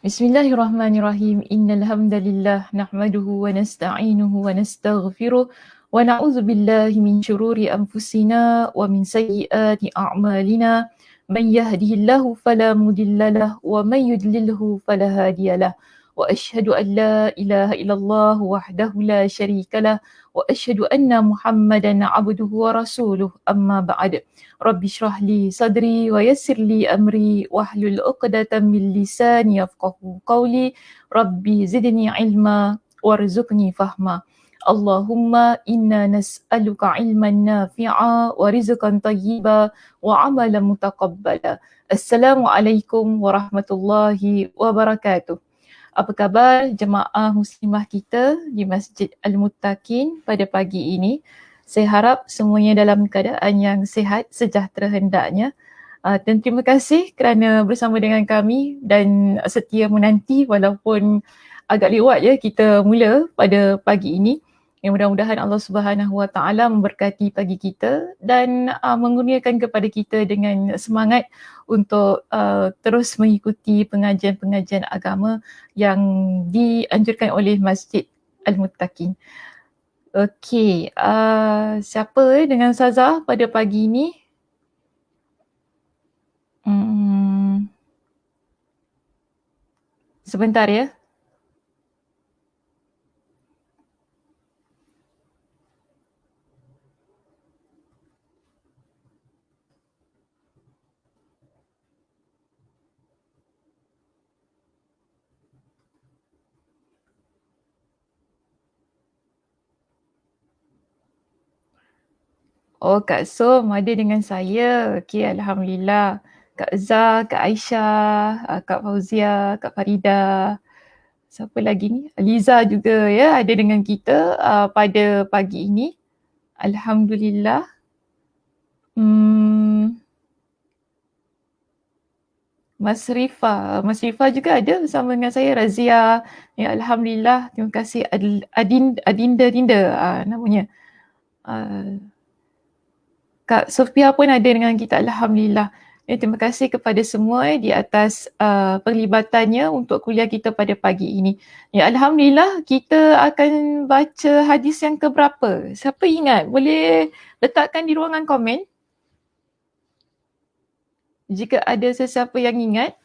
Bismillahirrahmanirrahim. Innal hamdalillah nahmaduhu wa nasta'inuhu wa nastaghfiruh wa na'udzu billahi min shururi anfusina wa min sayyiati a'malina. Man yahdihillahu fala mudhillalah wa man yudlilhu fala hadiyalah. Wa asyhadu an la ilaha illallah wahdahu la syarikalah wa asyhadu anna Muhammadan 'abduhu wa rasuluh. Amma ba'd. Rabbi shrah li sadri wa yassir li amri wahlul 'uqdatam min lisani yafqahu qawli. Rabbi zidni ilma warzuqni fahma. Allahumma inna nas'aluka ilman nafi'a wa rizqan tayyiba wa amalan mutaqabbala. Assalamualaikum warahmatullahi wabarakatuh. Apa khabar jemaah muslimah kita di Masjid Al-Muttaqin pada pagi ini? Saya harap semuanya dalam keadaan yang sihat, sejahtera hendaknya. Dan terima kasih kerana bersama dengan kami dan setia menanti walaupun agak lewat ya kita mula pada pagi ini. Yang mudah-mudahan Allah Subhanahu Wa Taala memberkati pagi kita dan mengurniakan kepada kita dengan semangat untuk terus mengikuti pengajian-pengajian agama yang dianjurkan oleh Masjid Al-Muttaqin. Okey, siapa dengan Ustazah pada pagi ini? Sebentar ya. Oh, Kak Som ada dengan saya. Okey, Alhamdulillah. Kak Zah, Kak Aisyah, Kak Fauzia, Kak Farida. Siapa lagi ni? Liza juga ya ada dengan kita pada pagi ini. Alhamdulillah. Mas Rifa juga ada bersama dengan saya, Razia. Ya, Alhamdulillah. Terima kasih Adinda namanya. Kak Sofia pun ada dengan kita, Alhamdulillah. Terima kasih kepada semua di atas perlibatannya untuk kuliah kita pada pagi ini. Ya, Alhamdulillah kita akan baca hadis yang keberapa? Siapa ingat? Boleh letakkan di ruangan komen jika ada sesiapa yang ingat.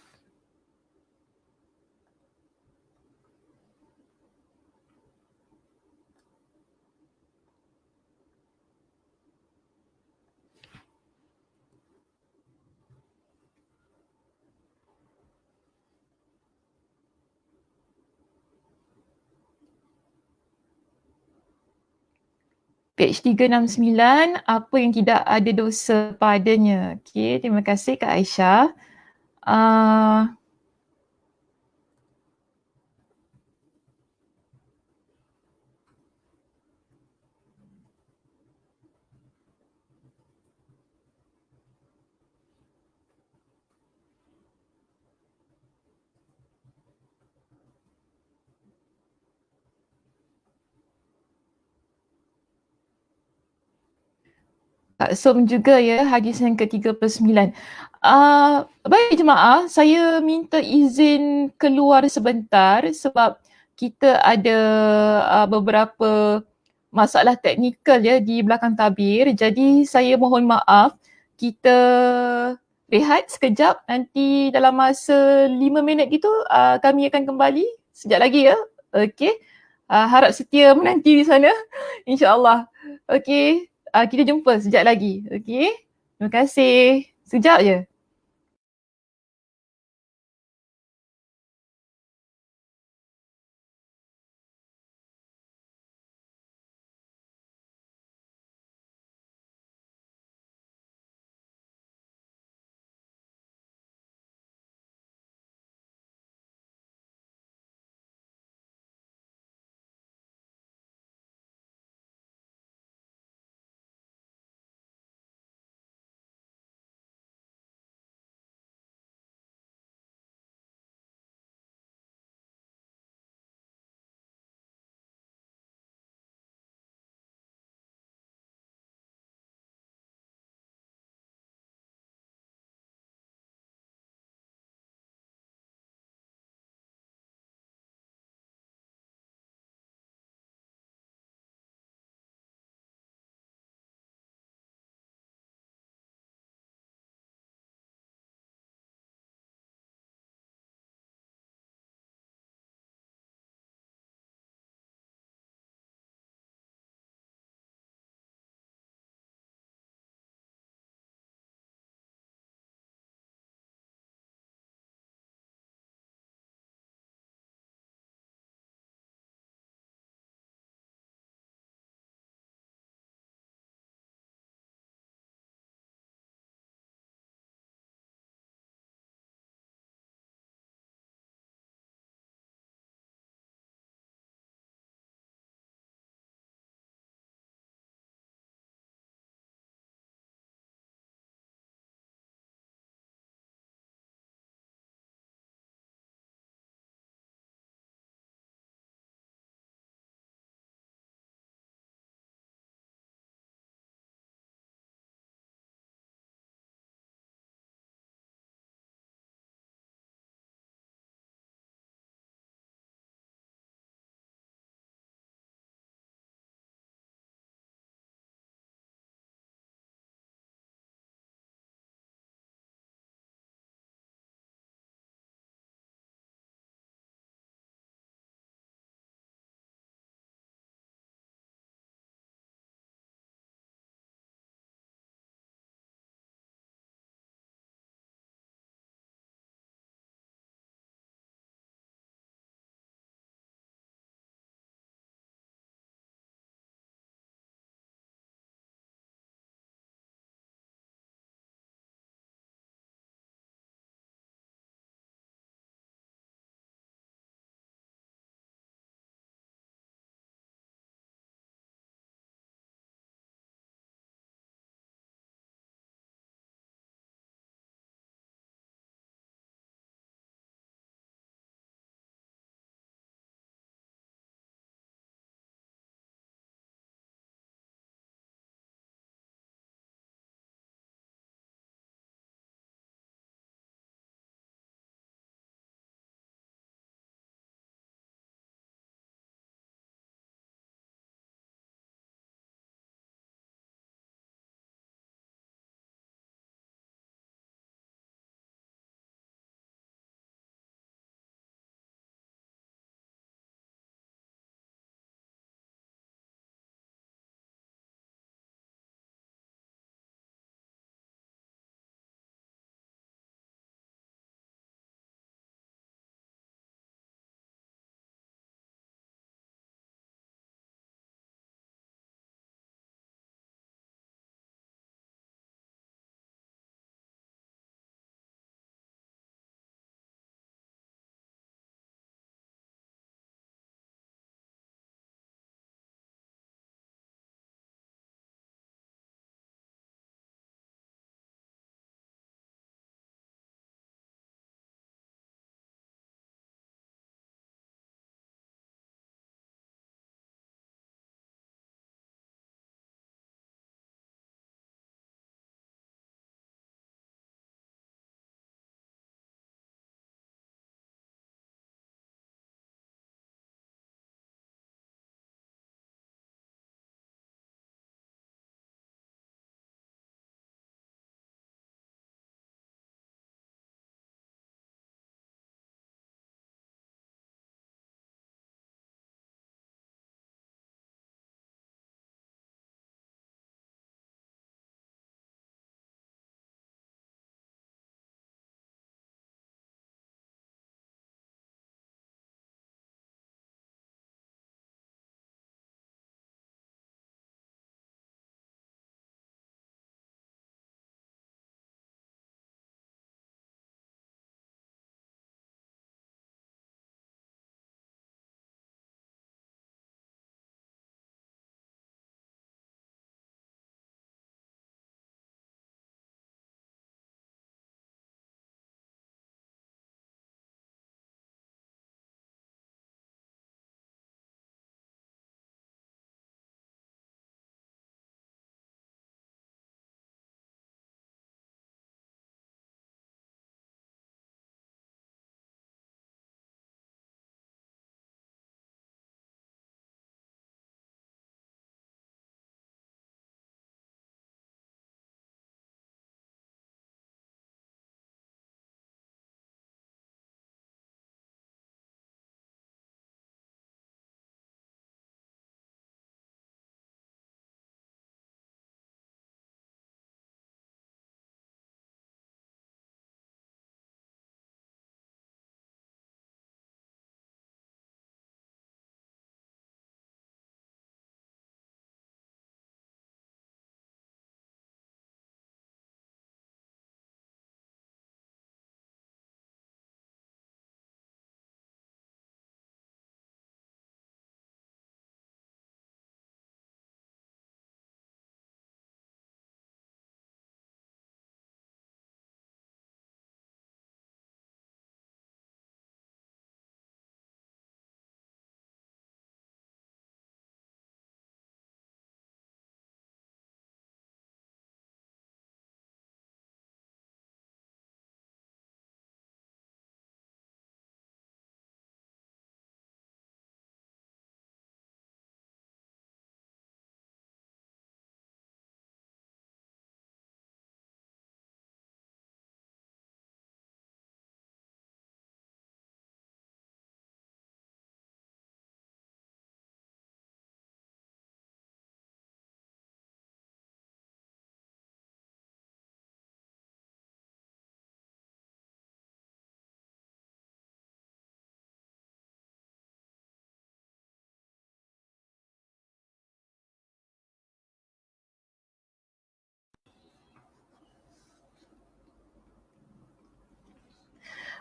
Page 369, apa yang tidak ada dosa padanya. Okey, terima kasih Kak Aisyah. Kak Som juga ya, hadis yang ke-39. Baik jemaah, saya minta izin keluar sebentar sebab kita ada beberapa masalah teknikal ya di belakang tabir. Jadi saya mohon maaf, kita rehat sekejap, nanti dalam masa 5 minit gitu kami akan kembali sekejap lagi ya. Okey. Harap setia menanti di sana. InsyaAllah. Okey. Kita jumpa sekejap lagi. Okey. Terima kasih. Sekejap je.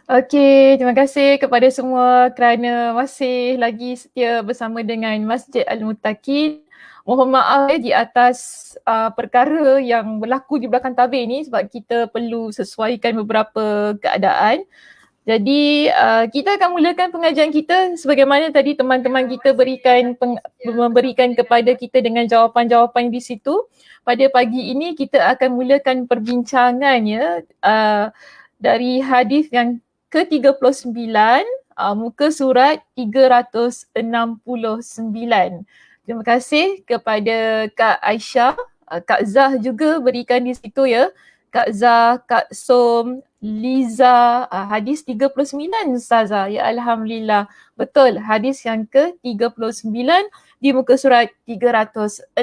Okey, terima kasih kepada semua kerana masih lagi setia bersama dengan Masjid Al-Muttaqin. Mohon maaf di atas perkara yang berlaku di belakang tabir ni sebab kita perlu sesuaikan beberapa keadaan. Jadi kita akan mulakan pengajian kita sebagaimana tadi teman-teman kita memberikan kepada kita dengan jawapan-jawapan di situ. Pada pagi ini kita akan mulakan perbincangan ya dari hadis yang ke-39 muka surat 369. Terima kasih kepada Kak Aisyah, Kak Zah juga berikan di situ ya. Kak Zah, Kak Som, Liza, hadis 39 Ustazah. Ya Alhamdulillah. Betul, hadis yang ke-39 di muka surat 369.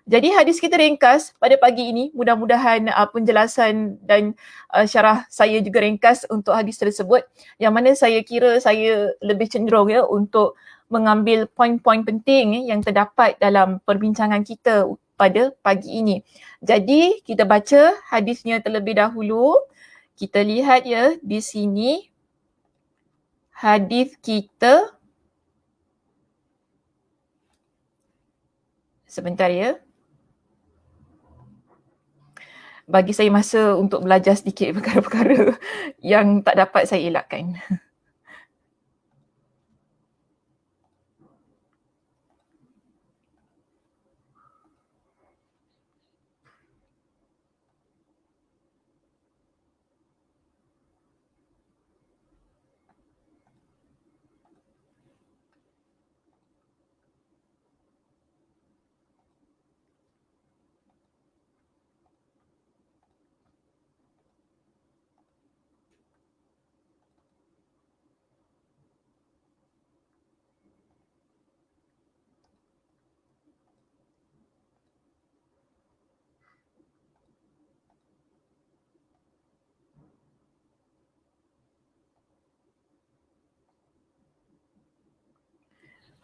Jadi hadis kita ringkas pada pagi ini, mudah-mudahan penjelasan dan syarah saya juga ringkas untuk hadis tersebut, yang mana saya kira saya lebih cenderung ya untuk mengambil poin-poin penting yang terdapat dalam perbincangan kita pada pagi ini. Jadi kita baca hadisnya terlebih dahulu. Kita lihat ya di sini hadis kita. Sebentar ya. Bagi saya masa untuk belajar sedikit perkara-perkara yang tak dapat saya elakkan.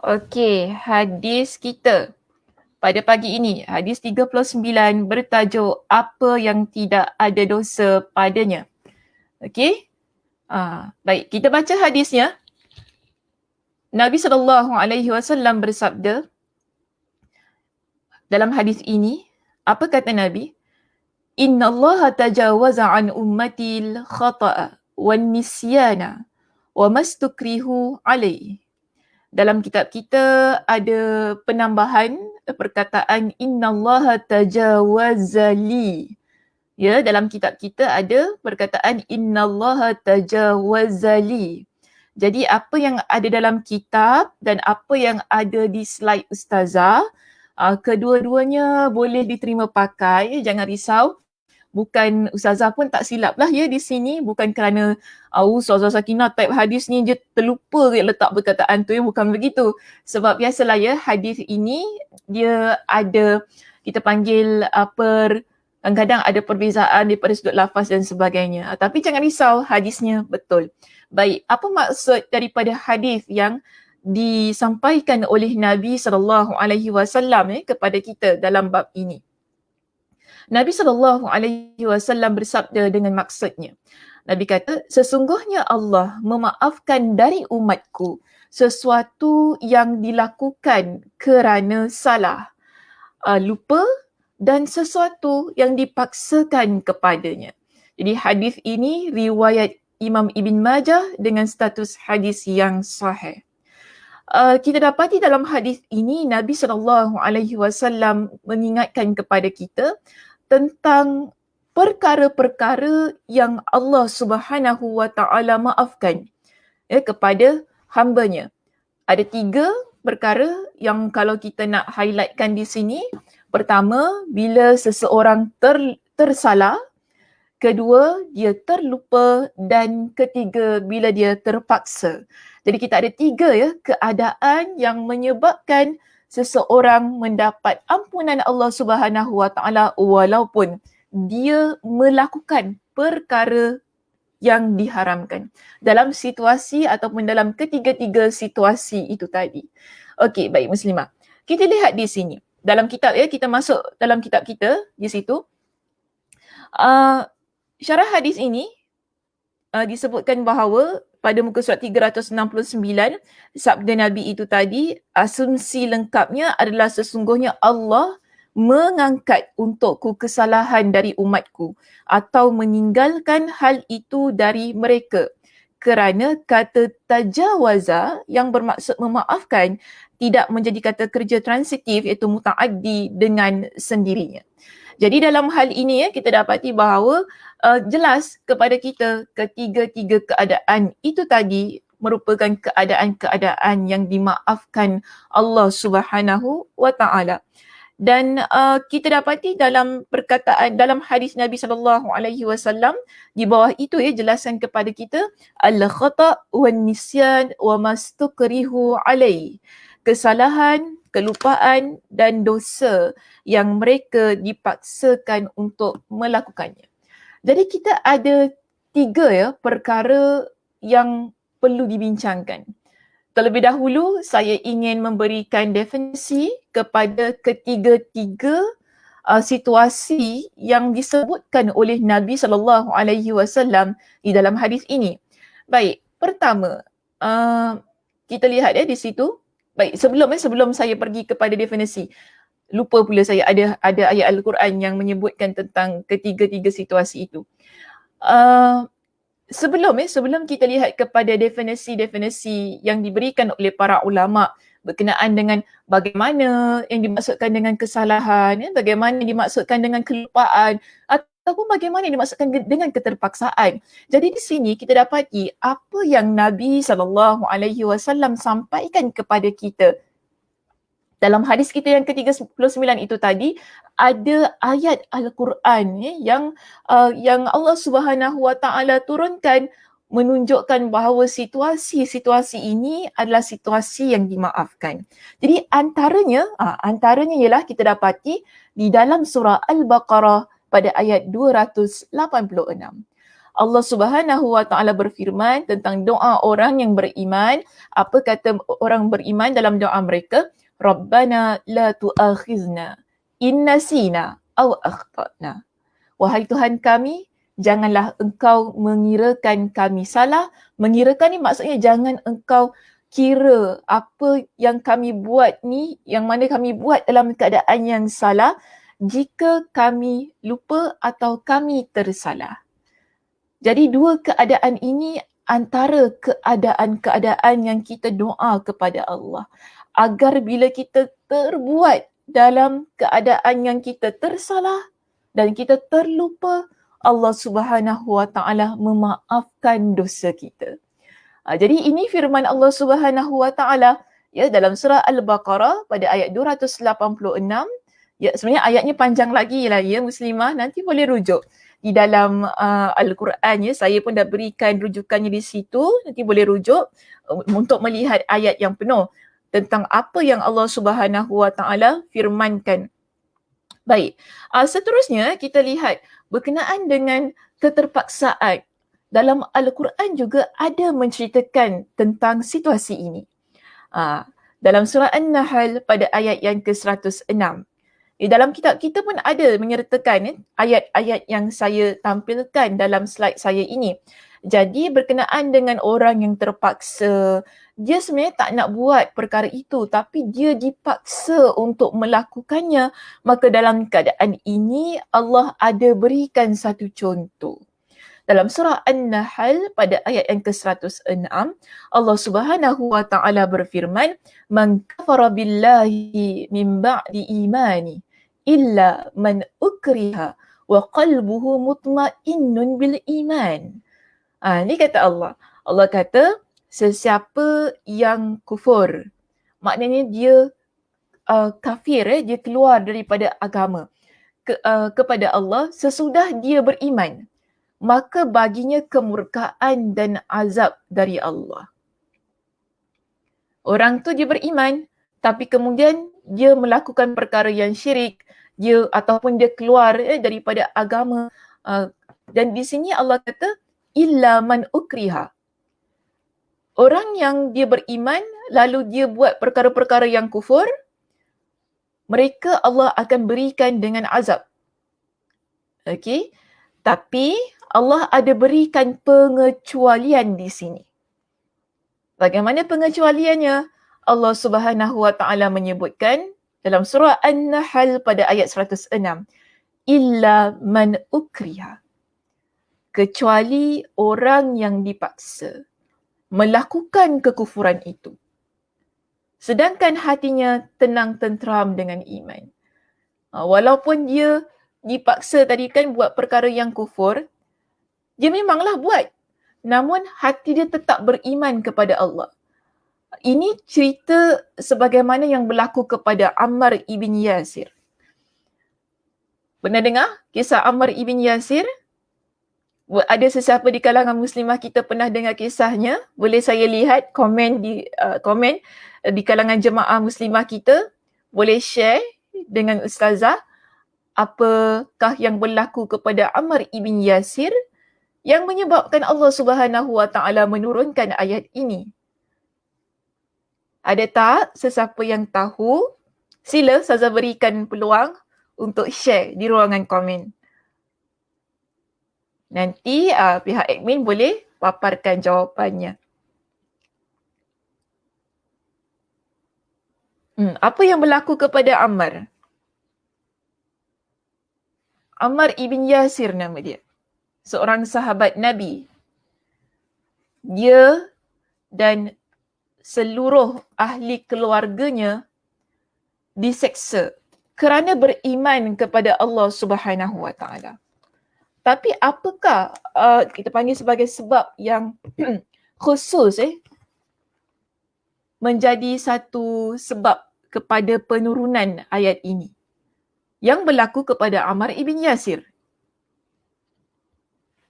Okey, hadis kita pada pagi ini, hadis 39 bertajuk apa yang tidak ada dosa padanya. Okey? Baik, kita baca hadisnya. Nabi SAW bersabda dalam hadis ini, apa kata Nabi? Inna Allah tajawaza an ummatil khata'a wan nisyana wa mastukrihu alaih. Dalam kitab kita ada penambahan perkataan innallaha tajawaza li. Ya, dalam kitab kita ada perkataan innallaha tajawaza li. Jadi apa yang ada dalam kitab dan apa yang ada di slide ustazah, kedua-duanya boleh diterima pakai, jangan risau. Bukan ustazah pun tak silap lah ya di sini, bukan kerana Ustazah Sakinah type hadis ni je terlupa letak perkataan tu ya, bukan begitu. Sebab biasalah ya hadis ini dia ada, kita panggil kadang-kadang ada perbezaan daripada sudut lafaz dan sebagainya. Tapi jangan risau, hadisnya betul. Baik, apa maksud daripada hadis yang disampaikan oleh Nabi SAW kepada kita dalam bab ini? Nabi SAW bersabda dengan maksudnya. Nabi kata, sesungguhnya Allah memaafkan dari umatku sesuatu yang dilakukan kerana salah, lupa dan sesuatu yang dipaksakan kepadanya. Jadi hadis ini riwayat Imam Ibn Majah dengan status hadis yang sahih. Kita dapati dalam hadis ini Nabi SAW mengingatkan kepada kita tentang perkara-perkara yang Allah Subhanahu wa Ta'ala maafkan ya, kepada hamba-Nya. Ada 3 perkara yang kalau kita nak highlightkan di sini. Pertama, bila seseorang tersalah. Kedua, dia terlupa. Dan ketiga, bila dia terpaksa. Jadi kita ada 3 ya keadaan yang menyebabkan seseorang mendapat ampunan Allah Subhanahu wa Ta'ala walaupun dia melakukan perkara yang diharamkan dalam situasi ataupun dalam ketiga-tiga situasi itu tadi. Okey, baik muslimah. Kita lihat di sini. Dalam kitab ya, kita masuk dalam kitab kita di situ. Syarah hadis ini disebutkan bahawa pada muka surat 369 sabda Nabi itu tadi, asumsi lengkapnya adalah sesungguhnya Allah mengangkat untukku kesalahan dari umatku atau meninggalkan hal itu dari mereka. Kerana kata tajawaza yang bermaksud memaafkan tidak menjadi kata kerja transitif iaitu muta'addi dengan sendirinya. Jadi dalam hal ini kita dapati bahawa jelas kepada kita ketiga-tiga keadaan itu tadi merupakan keadaan-keadaan yang dimaafkan Allah Subhanahu wa taala. Dan kita dapati dalam perkataan dalam hadis Nabi sallallahu alaihi wasallam di bawah itu jelasan kepada kita al-khata' wan nisyan wa mastukrihu alai. Kesalahan, kelupaan dan dosa yang mereka dipaksakan untuk melakukannya. Jadi kita ada 3 perkara yang perlu dibincangkan. Terlebih dahulu, saya ingin memberikan definisi kepada ketiga-tiga situasi yang disebutkan oleh Nabi SAW di dalam hadis ini. Baik, pertama, kita lihat di situ. Baik, sebelum saya pergi kepada definisi, lupa pula saya ada ayat Al-Quran yang menyebutkan tentang ketiga-tiga situasi itu. Sebelum kita lihat kepada definisi-definisi yang diberikan oleh para ulama berkenaan dengan bagaimana yang dimaksudkan dengan kesalahan, bagaimana yang dimaksudkan dengan kelupaan ataupun bagaimana yang dimaksudkan dengan keterpaksaan. Jadi di sini kita dapati apa yang Nabi SAW sampaikan kepada kita. Dalam hadis kita yang ke-39 itu tadi, ada ayat Al-Quran yang Allah Subhanahu Wa Taala turunkan menunjukkan bahawa situasi-situasi ini adalah situasi yang dimaafkan. Jadi antaranya ialah kita dapati di dalam surah Al-Baqarah pada ayat 286. Allah Subhanahu Wa Taala berfirman tentang doa orang yang beriman. Apa kata orang beriman dalam doa mereka? Rabbana la tu'akhizna in nasina aw akhtana. Wahai Tuhan kami, janganlah engkau mengirakan kami salah. Mengirakan ni maksudnya jangan engkau kira apa yang kami buat ni, yang mana kami buat dalam keadaan yang salah jika kami lupa atau kami tersalah. Jadi dua keadaan ini antara keadaan-keadaan yang kita doa kepada Allah. Agar bila kita terbuat dalam keadaan yang kita tersalah dan kita terlupa, Allah Subhanahu Wa Taala memaafkan dosa kita. Jadi ini firman Allah Subhanahu Wa Taala dalam surah Al-Baqarah pada ayat 286. Sebenarnya ayatnya panjang lagi lah muslimah, nanti boleh rujuk di dalam Al-Quran saya pun dah berikan rujukannya di situ, nanti boleh rujuk untuk melihat ayat yang penuh tentang apa yang Allah Subhanahu Wa Taala firmankan. Baik, seterusnya kita lihat berkenaan dengan keterpaksaan. Dalam Al-Quran juga ada menceritakan tentang situasi ini. Dalam surah An-Nahl pada ayat yang ke-106. Di dalam kitab kita pun ada menyertakan ayat-ayat yang saya tampilkan dalam slide saya ini. Jadi berkenaan dengan orang yang terpaksa, dia sebenarnya tak nak buat perkara itu tapi dia dipaksa untuk melakukannya. Maka dalam keadaan ini Allah ada berikan satu contoh. Dalam surah An-Nahl pada ayat yang ke-106, Allah Subhanahu Wa Taala berfirman, "Man kafara billahi min ba'di imani illa man ukriha wa qalbuhu mutmainnun bil iman." Ni kata Allah. Allah kata, sesiapa yang kufur, maknanya dia kafir, dia keluar daripada agama kepada Allah sesudah dia beriman, maka baginya kemurkaan dan azab dari Allah. Orang tu dia beriman, tapi kemudian dia melakukan perkara yang syirik, dia ataupun dia keluar daripada agama. Dan di sini Allah kata, illa man ukriha. Orang yang dia beriman, lalu dia buat perkara-perkara yang kufur, mereka Allah akan berikan dengan azab. Okey. Tapi Allah ada berikan pengecualian di sini. Bagaimana pengecualiannya? Allah Subhanahu wa taala menyebutkan dalam surah An-Nahl pada ayat 106, illa man ukriha. Kecuali orang yang dipaksa melakukan kekufuran itu, sedangkan hatinya tenang tenteram dengan iman. Walaupun dia dipaksa tadi kan buat perkara yang kufur, dia memanglah buat, namun hati dia tetap beriman kepada Allah. Ini cerita sebagaimana yang berlaku kepada Ammar ibn Yasir. Pernah dengar kisah Ammar ibn Yasir? Ada sesiapa di kalangan muslimah kita pernah dengar kisahnya? Boleh saya lihat komen di kalangan jemaah muslimah kita. Boleh share dengan Ustazah apakah yang berlaku kepada Ammar ibn Yasir yang menyebabkan Allah Subhanahu wa taala menurunkan ayat ini. Ada tak sesiapa yang tahu? Sila Ustazah berikan peluang untuk share di ruangan komen. Nanti pihak admin boleh paparkan jawapannya. Apa yang berlaku kepada Ammar? Ammar ibn Yasir nama dia. Seorang sahabat Nabi. Dia dan seluruh ahli keluarganya diseksa kerana beriman kepada Allah Subhanahu wa taala. Tapi apakah kita panggil sebagai sebab yang khusus menjadi satu sebab kepada penurunan ayat ini yang berlaku kepada Ammar ibn Yasir?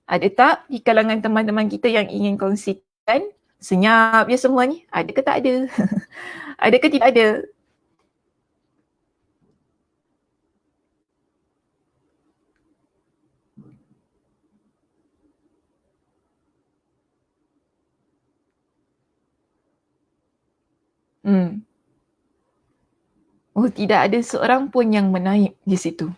Ada tak di kalangan teman-teman kita yang ingin kongsikan? Senyap je semua ni. Ada ke tak ada? Ada ke tidak ada? Oh, tidak ada seorang pun yang menaip di situ.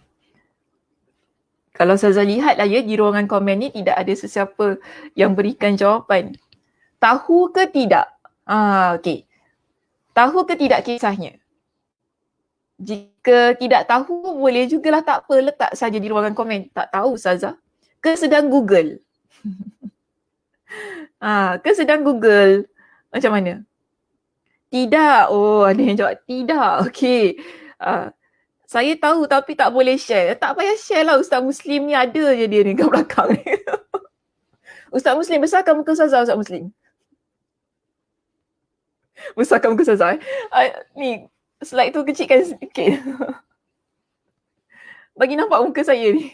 Kalau Ustazah lihat lah ya di ruangan komen ni tidak ada sesiapa yang berikan jawapan. Tahu ke tidak? Okey. Tahu ke tidak kisahnya? Jika tidak tahu, boleh jugalah, tak apa, letak saja di ruangan komen. Tak tahu Ustazah. Ke sedang Google? Ke sedang Google? Macam mana? Tidak. Oh, ada yang jawab tidak. Okey. Saya tahu tapi tak boleh share. Tak payah share lah, Ustaz Muslim ni ada je dia ni kat belakang ni. Ustaz Muslim, besarkan muka Ustazah, Ustaz Muslim. Besarkan muka Ustazah. Ni, slide tu kecilkan sikit. Bagi nampak muka saya ni.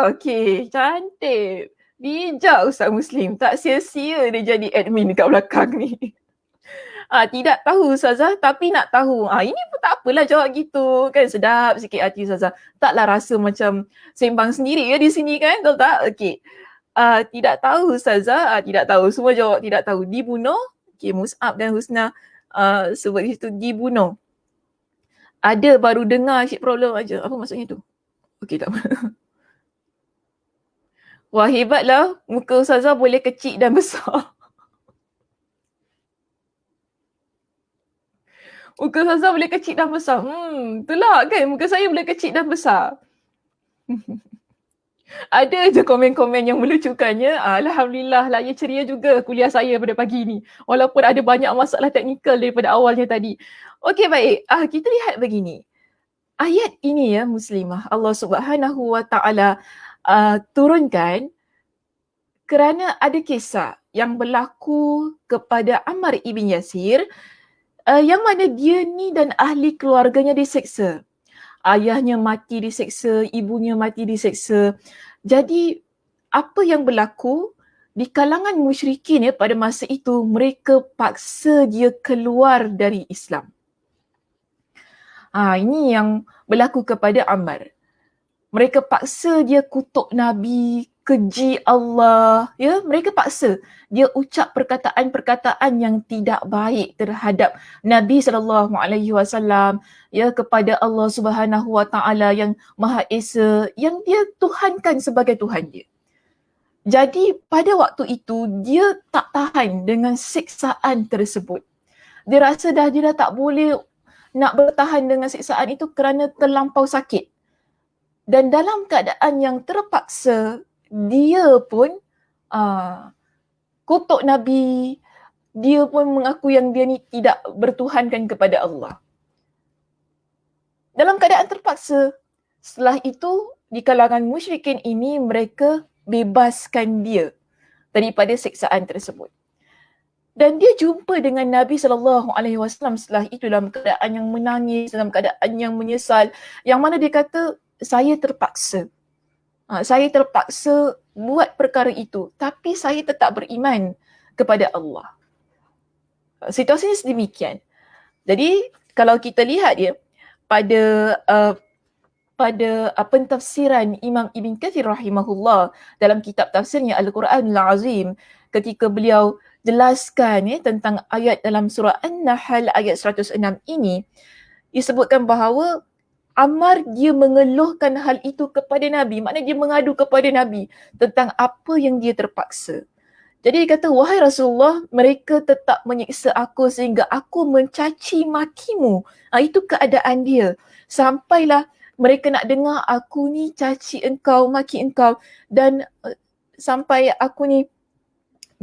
Okey. Cantik. Bijak Ustaz Muslim. Tak sia-sia dia jadi admin dekat belakang ni. Tidak tahu Ustazah tapi nak tahu. Ini pun tak apalah jawab gitu kan, sedap sikit hati Ustazah. Taklah rasa macam sembang sendiri ya di sini kan, betul tak? Okey. Tidak tahu Ustazah, tidak tahu. Semua jawab tidak tahu. Dibunuh. Okey, Mus'ab dan Husna sebut di situ dibunuh. Ada baru dengar cik problem aja. Apa maksudnya tu? Okey, tak apa. Wah, hebatlah. Muka Ustazah boleh kecil dan besar. Muka Ustazah boleh kecil dan besar. Itulah kan, muka saya boleh kecil dan besar. Ada je komen-komen yang melucukannya. Alhamdulillah lah, ya ceria juga kuliah saya pada pagi ni. Walaupun ada banyak masalah teknikal daripada awalnya tadi. Okey, baik. Kita lihat begini. Ayat ini ya muslimah, Allah Subhanahu wa taala turunkan kerana ada kisah yang berlaku kepada Ammar ibn Yasir yang mana dia ni dan ahli keluarganya diseksa. Ayahnya mati diseksa, ibunya mati diseksa. Jadi apa yang berlaku di kalangan musyrikin ya pada masa itu, mereka paksa dia keluar dari Islam. Ini yang berlaku kepada Ammar. Mereka paksa dia kutuk Nabi, keji Allah, ya, mereka paksa dia ucap perkataan-perkataan yang tidak baik terhadap Nabi SAW, ya, kepada Allah Subhanahu Wa Taala yang Maha Esa, yang dia tuhankan sebagai Tuhan dia. Jadi pada waktu itu dia tak tahan dengan siksaan tersebut. Dia rasa dia dah tak boleh nak bertahan dengan siksaan itu kerana terlampau sakit. Dan dalam keadaan yang terpaksa, dia pun kutuk Nabi, dia pun mengaku yang dia ni tidak bertuhankan kepada Allah. Dalam keadaan terpaksa, setelah itu di kalangan musyrikin ini mereka bebaskan dia daripada siksaan tersebut. Dan dia jumpa dengan Nabi SAW setelah itu dalam keadaan yang menangis, dalam keadaan yang menyesal, yang mana dia kata, saya terpaksa. Saya terpaksa buat perkara itu, tapi saya tetap beriman kepada Allah. Situasinya sedemikian. Jadi kalau kita lihat dia pada pentafsiran Imam Ibn Kathir rahimahullah dalam kitab tafsirnya Al-Quranul Azim, ketika beliau jelaskan tentang ayat dalam surah An-Nahl ayat 106 ini, disebutkan bahawa Ammar dia mengeluhkan hal itu kepada Nabi, maknanya dia mengadu kepada Nabi tentang apa yang dia terpaksa. Jadi dia kata, wahai Rasulullah, mereka tetap menyiksa aku sehingga aku mencaci makimu. Itu keadaan dia. Sampailah mereka nak dengar aku ni caci engkau, maki engkau, dan sampai aku ni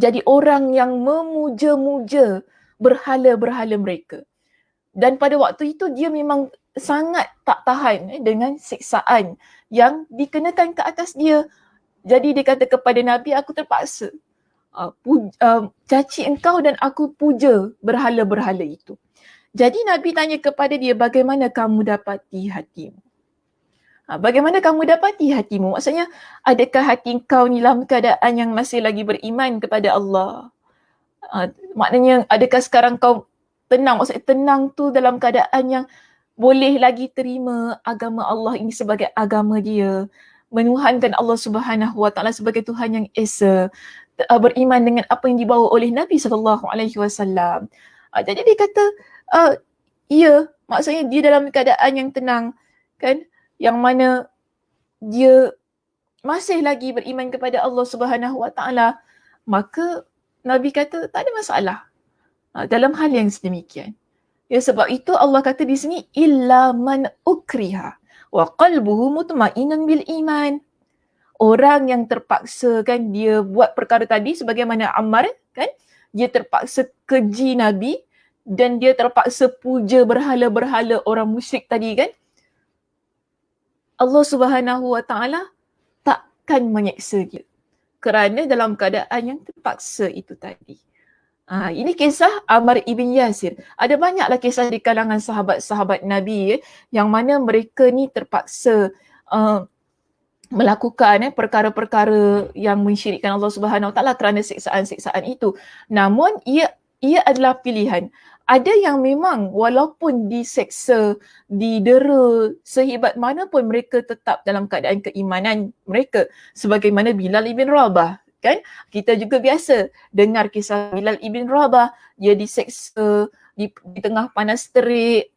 jadi orang yang memuja-muja berhala-berhala mereka. Dan pada waktu itu dia memang sangat tak tahan dengan siksaan yang dikenakan ke atas dia. Jadi dia kata kepada Nabi, aku terpaksa caci engkau dan aku puja berhala-berhala itu. Jadi Nabi tanya kepada dia, bagaimana kamu dapati hatimu? Bagaimana kamu dapati hatimu? Maksudnya, adakah hati kau ni dalam keadaan yang masih lagi beriman kepada Allah? Maknanya, adakah sekarang kau tenang? Maksudnya tenang tu dalam keadaan yang boleh lagi terima agama Allah ini sebagai agama dia, menuhankan Allah Subhanahu Wa Taala sebagai Tuhan yang Esa, beriman dengan apa yang dibawa oleh Nabi SAW. Jadi dia kata, ya, maksudnya dia dalam keadaan yang tenang, kan, yang mana dia masih lagi beriman kepada Allah Subhanahu Wa Taala, maka Nabi kata tak ada masalah dalam hal yang sedemikian. Ya, sebab itu Allah kata di sini, illa man ukriha wa qalbuhu mutmainnun bil iman. Orang yang terpaksa, kan, dia buat perkara tadi sebagaimana Ammar, kan, dia terpaksa keji Nabi dan dia terpaksa puja berhala-berhala orang musyrik tadi, kan. Allah Subhanahu Wa Taala takkan menyeksa dia kerana dalam keadaan yang terpaksa itu tadi. Ini kisah Ammar ibn Yasir. Ada banyaklah kisah di kalangan sahabat-sahabat Nabi yang mana mereka ni terpaksa melakukan perkara-perkara yang mensyirikkan Allah Subhanahu Wa Taala kerana siksaan-siksaan itu. Namun ia adalah pilihan. Ada yang memang walaupun diseksa, didera sehebat mana pun mereka tetap dalam keadaan keimanan mereka. Sebagaimana Bilal ibn Rabah. Kan? Kita juga biasa dengar kisah Bilal ibn Rabah, dia diseksa di tengah panas terik,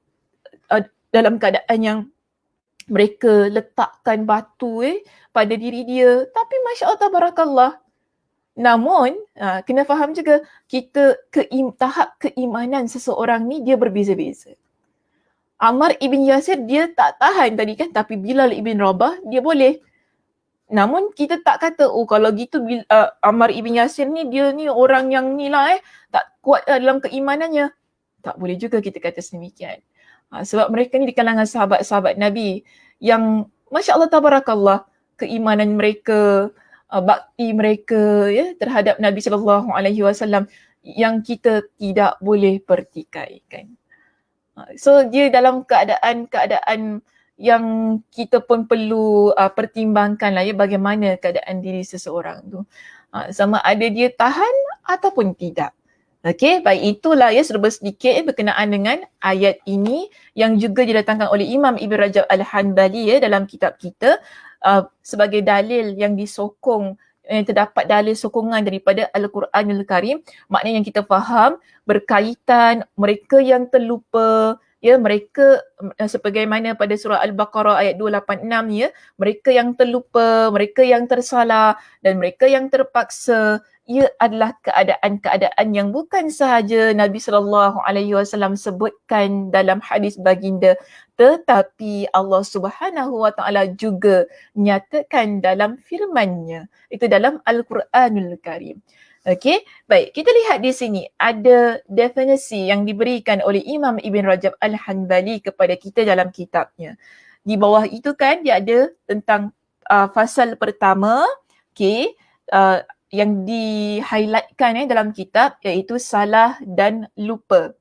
dalam keadaan yang mereka letakkan batu pada diri dia. Tapi Masya Allah, tabarakallah. Namun, kena faham juga, tahap keimanan seseorang ni dia berbeza-beza. Ammar ibn Yasir dia tak tahan tadi, kan, tapi Bilal ibn Rabah dia boleh. Namun kita tak kata, kalau gitu Ammar ibn Yasir ni dia ni orang yang ni lah tak kuat dalam keimanannya. Tak boleh juga kita kata sedemikian. Sebab mereka ni di kalangan sahabat-sahabat Nabi yang Masya Allah tabarakallah, keimanan mereka, bakti mereka terhadap Nabi SAW yang kita tidak boleh pertikaikan. So dia dalam keadaan yang kita pun perlu pertimbangkan lah bagaimana keadaan diri seseorang tu. Sama ada dia tahan ataupun tidak. Okey, baik, itulah serba sedikit berkenaan dengan ayat ini yang juga didatangkan oleh Imam Ibn Rajab Al-Hanbali dalam kitab kita sebagai dalil yang disokong, terdapat dalil sokongan daripada Al-Quranul Karim, maknanya yang kita faham berkaitan mereka yang terlupa, ya, mereka sebagaimana pada surah Al-Baqarah ayat 286, ya, mereka yang terlupa, mereka yang tersalah dan mereka yang terpaksa, ia adalah keadaan-keadaan yang bukan sahaja Nabi SAW sebutkan dalam hadis baginda, tetapi Allah Subhanahu Wa Taala juga nyatakan dalam firman-Nya. Itu dalam Al-Quranul Karim. Okey, baik, kita lihat di sini ada definisi yang diberikan oleh Imam Ibn Rajab Al-Hanbali kepada kita dalam kitabnya. Di bawah itu kan dia ada tentang fasal pertama, okey, yang di-highlightkan dalam kitab, iaitu salah dan lupa.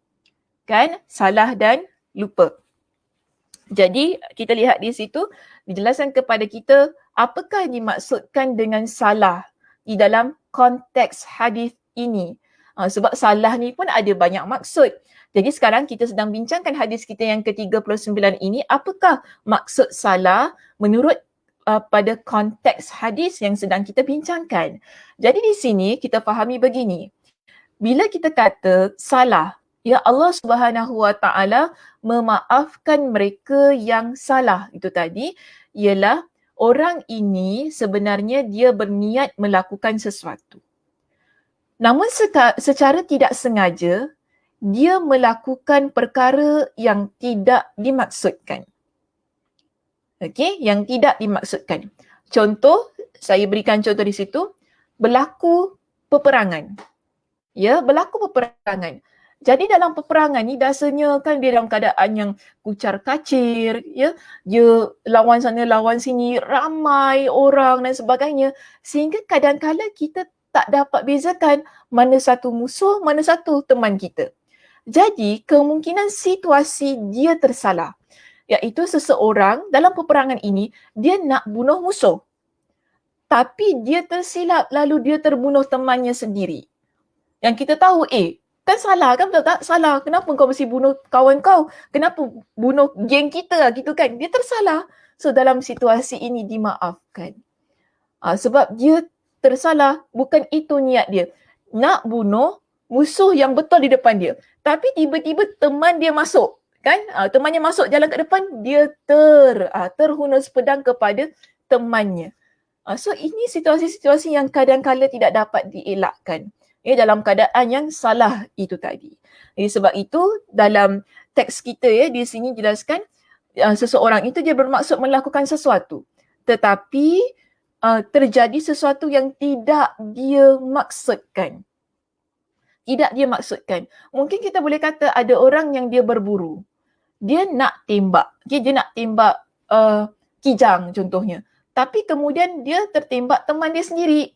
Kan? Salah dan lupa. Jadi kita lihat di situ dijelaskan kepada kita apakah dimaksudkan dengan salah di dalam konteks hadis ini. Sebab salah ni pun ada banyak maksud. Jadi sekarang kita sedang bincangkan hadis kita yang ke-39 ini, apakah maksud salah menurut pada konteks hadis yang sedang kita bincangkan. Jadi di sini kita fahami begini. Bila kita kata salah, ya, Allah Subhanahu Wa Taala memaafkan mereka yang salah. Itu tadi ialah orang ini sebenarnya dia berniat melakukan sesuatu. Namun secara tidak sengaja dia melakukan perkara yang tidak dimaksudkan. Okey, yang tidak dimaksudkan. Contoh, saya berikan contoh di situ, berlaku peperangan. Ya, berlaku peperangan. Jadi dalam peperangan ni biasanya kan dia dalam keadaan yang kucar kacir, ya, dia lawan sana lawan sini, ramai orang dan sebagainya, sehingga kadang-kala kita tak dapat bezakan mana satu musuh, mana satu teman kita. Jadi kemungkinan situasi dia tersalah, iaitu seseorang dalam peperangan ini dia nak bunuh musuh, tapi dia tersilap lalu dia terbunuh temannya sendiri. Yang kita tahu, kan salah kan, betul tak? Salah. Kenapa kau mesti bunuh kawan kau? Kenapa bunuh geng kita gitu kan? Dia tersalah. So dalam situasi ini dimaafkan. Sebab dia tersalah, bukan itu niat dia. Nak bunuh musuh yang betul di depan dia. Tapi tiba-tiba teman dia masuk. Kan? Temannya masuk jalan ke depan, dia terhunus pedang kepada temannya. So ini situasi-situasi yang kadang-kala tidak dapat dielakkan. Dalam keadaan yang salah itu tadi. Jadi sebab itu dalam teks kita di sini jelaskan seseorang itu dia bermaksud melakukan sesuatu, tetapi terjadi sesuatu yang tidak dia maksudkan. Tidak dia maksudkan. Mungkin kita boleh kata ada orang yang dia berburu. Dia nak tembak. Dia nak tembak kijang contohnya. Tapi kemudian dia tertembak teman dia sendiri.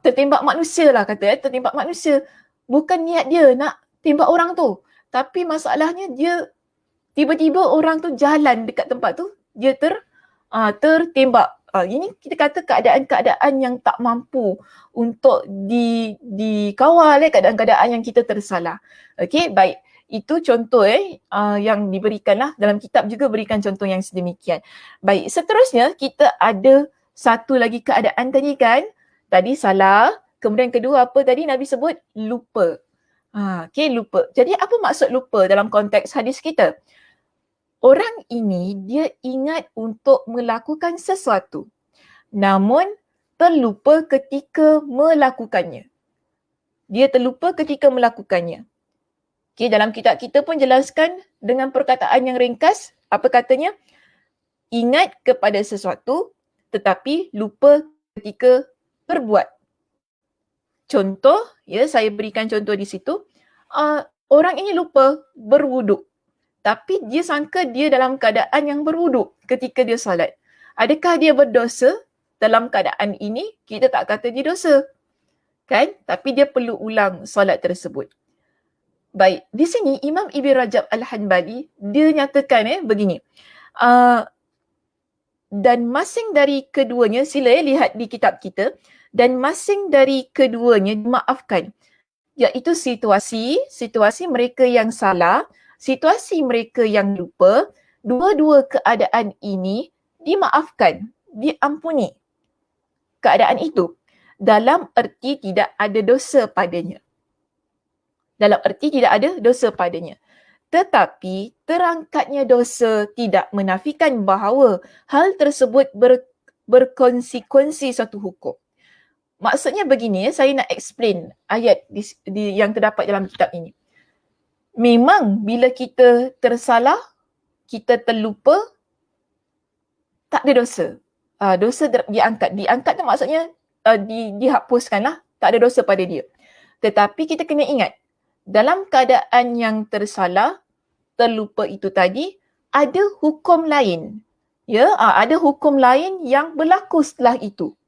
Tertembak manusia lah kata, tertembak manusia. Bukan niat dia nak tembak orang tu. Tapi masalahnya dia tiba-tiba orang tu jalan dekat tempat tu, dia tertembak. Ini kita kata keadaan-keadaan yang tak mampu untuk dikawal, keadaan-keadaan yang kita tersalah. Okey, baik. Itu contoh yang diberikan lah. Dalam kitab juga berikan contoh yang sedemikian. Baik, seterusnya kita ada satu lagi keadaan tadi kan. Tadi salah, kemudian kedua apa tadi Nabi sebut? Lupa. Okey, lupa. Jadi apa maksud lupa dalam konteks hadis kita? Orang ini dia ingat untuk melakukan sesuatu, namun terlupa ketika melakukannya. Dia terlupa ketika melakukannya. Okey, dalam kitab kita pun jelaskan dengan perkataan yang ringkas, apa katanya? Ingat kepada sesuatu tetapi lupa ketika berbuat. Contoh, saya berikan contoh di situ. Orang ini lupa berwuduk. Tapi dia sangka dia dalam keadaan yang berwuduk ketika dia salat. Adakah dia berdosa? Dalam keadaan ini, kita tak kata dia dosa. Kan? Tapi dia perlu ulang salat tersebut. Baik, di sini Imam Ibn Rajab Al-Hanbali, dia nyatakan begini. Dan masing dari keduanya, sila lihat di kitab kita, dan masing dari keduanya dimaafkan. Iaitu situasi mereka yang salah, situasi mereka yang lupa, dua-dua keadaan ini dimaafkan, diampuni keadaan itu dalam erti tidak ada dosa padanya. Dalam erti tidak ada dosa padanya. Tetapi terangkatnya dosa tidak menafikan bahawa hal tersebut berkonsekuensi satu hukum. Maksudnya begini, saya nak explain ayat yang terdapat dalam kitab ini. Memang bila kita tersalah, kita terlupa, tak ada dosa. Dosa diangkat. Diangkat tu maksudnya dihapuskanlah, tak ada dosa pada dia. Tetapi kita kena ingat, dalam keadaan yang tersalah, terlupa itu tadi, ada hukum lain. Ya, ada hukum lain yang berlaku setelah itu.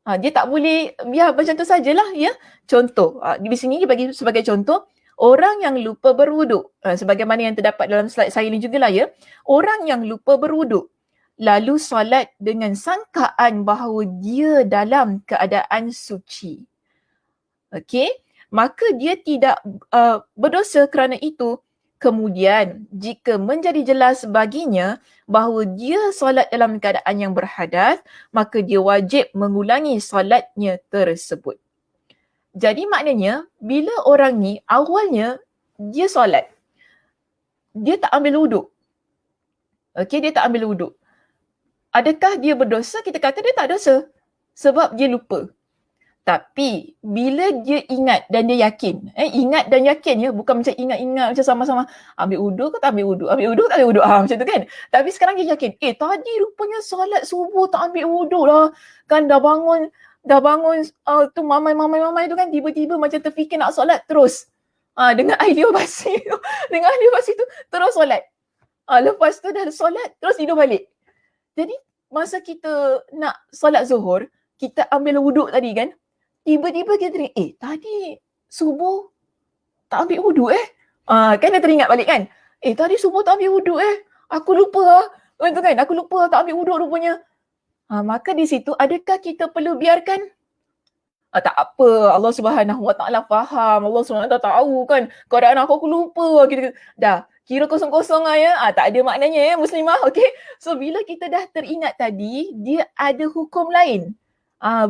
Dia tak boleh biar macam tu sajalah, ya. Contoh, di sini dia bagi sebagai contoh, orang yang lupa berwuduk. Sebagaimana yang terdapat dalam slide saya ni jugalah, ya. Orang yang lupa berwuduk, lalu solat dengan sangkaan bahawa dia dalam keadaan suci. Okey, maka dia tidak berdosa kerana itu. Kemudian, jika menjadi jelas baginya bahawa dia solat dalam keadaan yang berhadas, maka dia wajib mengulangi solatnya tersebut. Jadi maknanya, bila orang ni awalnya dia solat, dia tak ambil wuduk. Okey, dia tak ambil wuduk. Adakah dia berdosa? Kita kata dia tak dosa. Sebab dia lupa. Tapi bila dia ingat dan dia yakin, ingat dan yakin, ya, bukan macam ingat-ingat macam sama-sama ambil wuduk ke tak ambil wuduk, ambil wuduk tak ambil wuduk, macam tu kan. Tapi sekarang dia yakin, tadi rupanya solat subuh tak ambil wuduk lah. Kan dah bangun tu mamai tu kan tiba-tiba macam terfikir nak solat terus. Dengan idea basi tu, dengan idea basi tu terus solat. Lepas tu dah solat terus tidur balik. Jadi masa kita nak solat zuhur, kita ambil wuduk tadi kan, tiba-tiba kita teringat, tadi subuh tak ambil wuduk kan dia teringat balik kan, tadi subuh tak ambil wuduk aku lupa Betul kan, aku lupa tak ambil wuduk rupanya. Maka di situ adakah kita perlu biarkan? Tak apa, Allah Subhanahu Wa Taala faham, Allah Subhanahu Wa Taala tahu kan keadaan aku lupa. Dah kira kosong-kosong ya. Tak ada maknanya ya muslimah. Okey. So bila kita dah teringat tadi, dia ada hukum lain.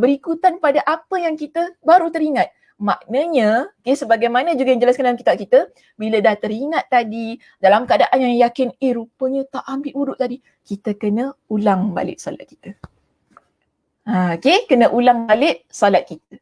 Berikutan pada apa yang kita baru teringat. Maknanya, sebagaimana juga yang jelaskan dalam kitab kita, bila dah teringat tadi, dalam keadaan yang yakin, rupanya tak ambil wuduk tadi, kita kena ulang balik solat kita. Kena ulang balik solat kita.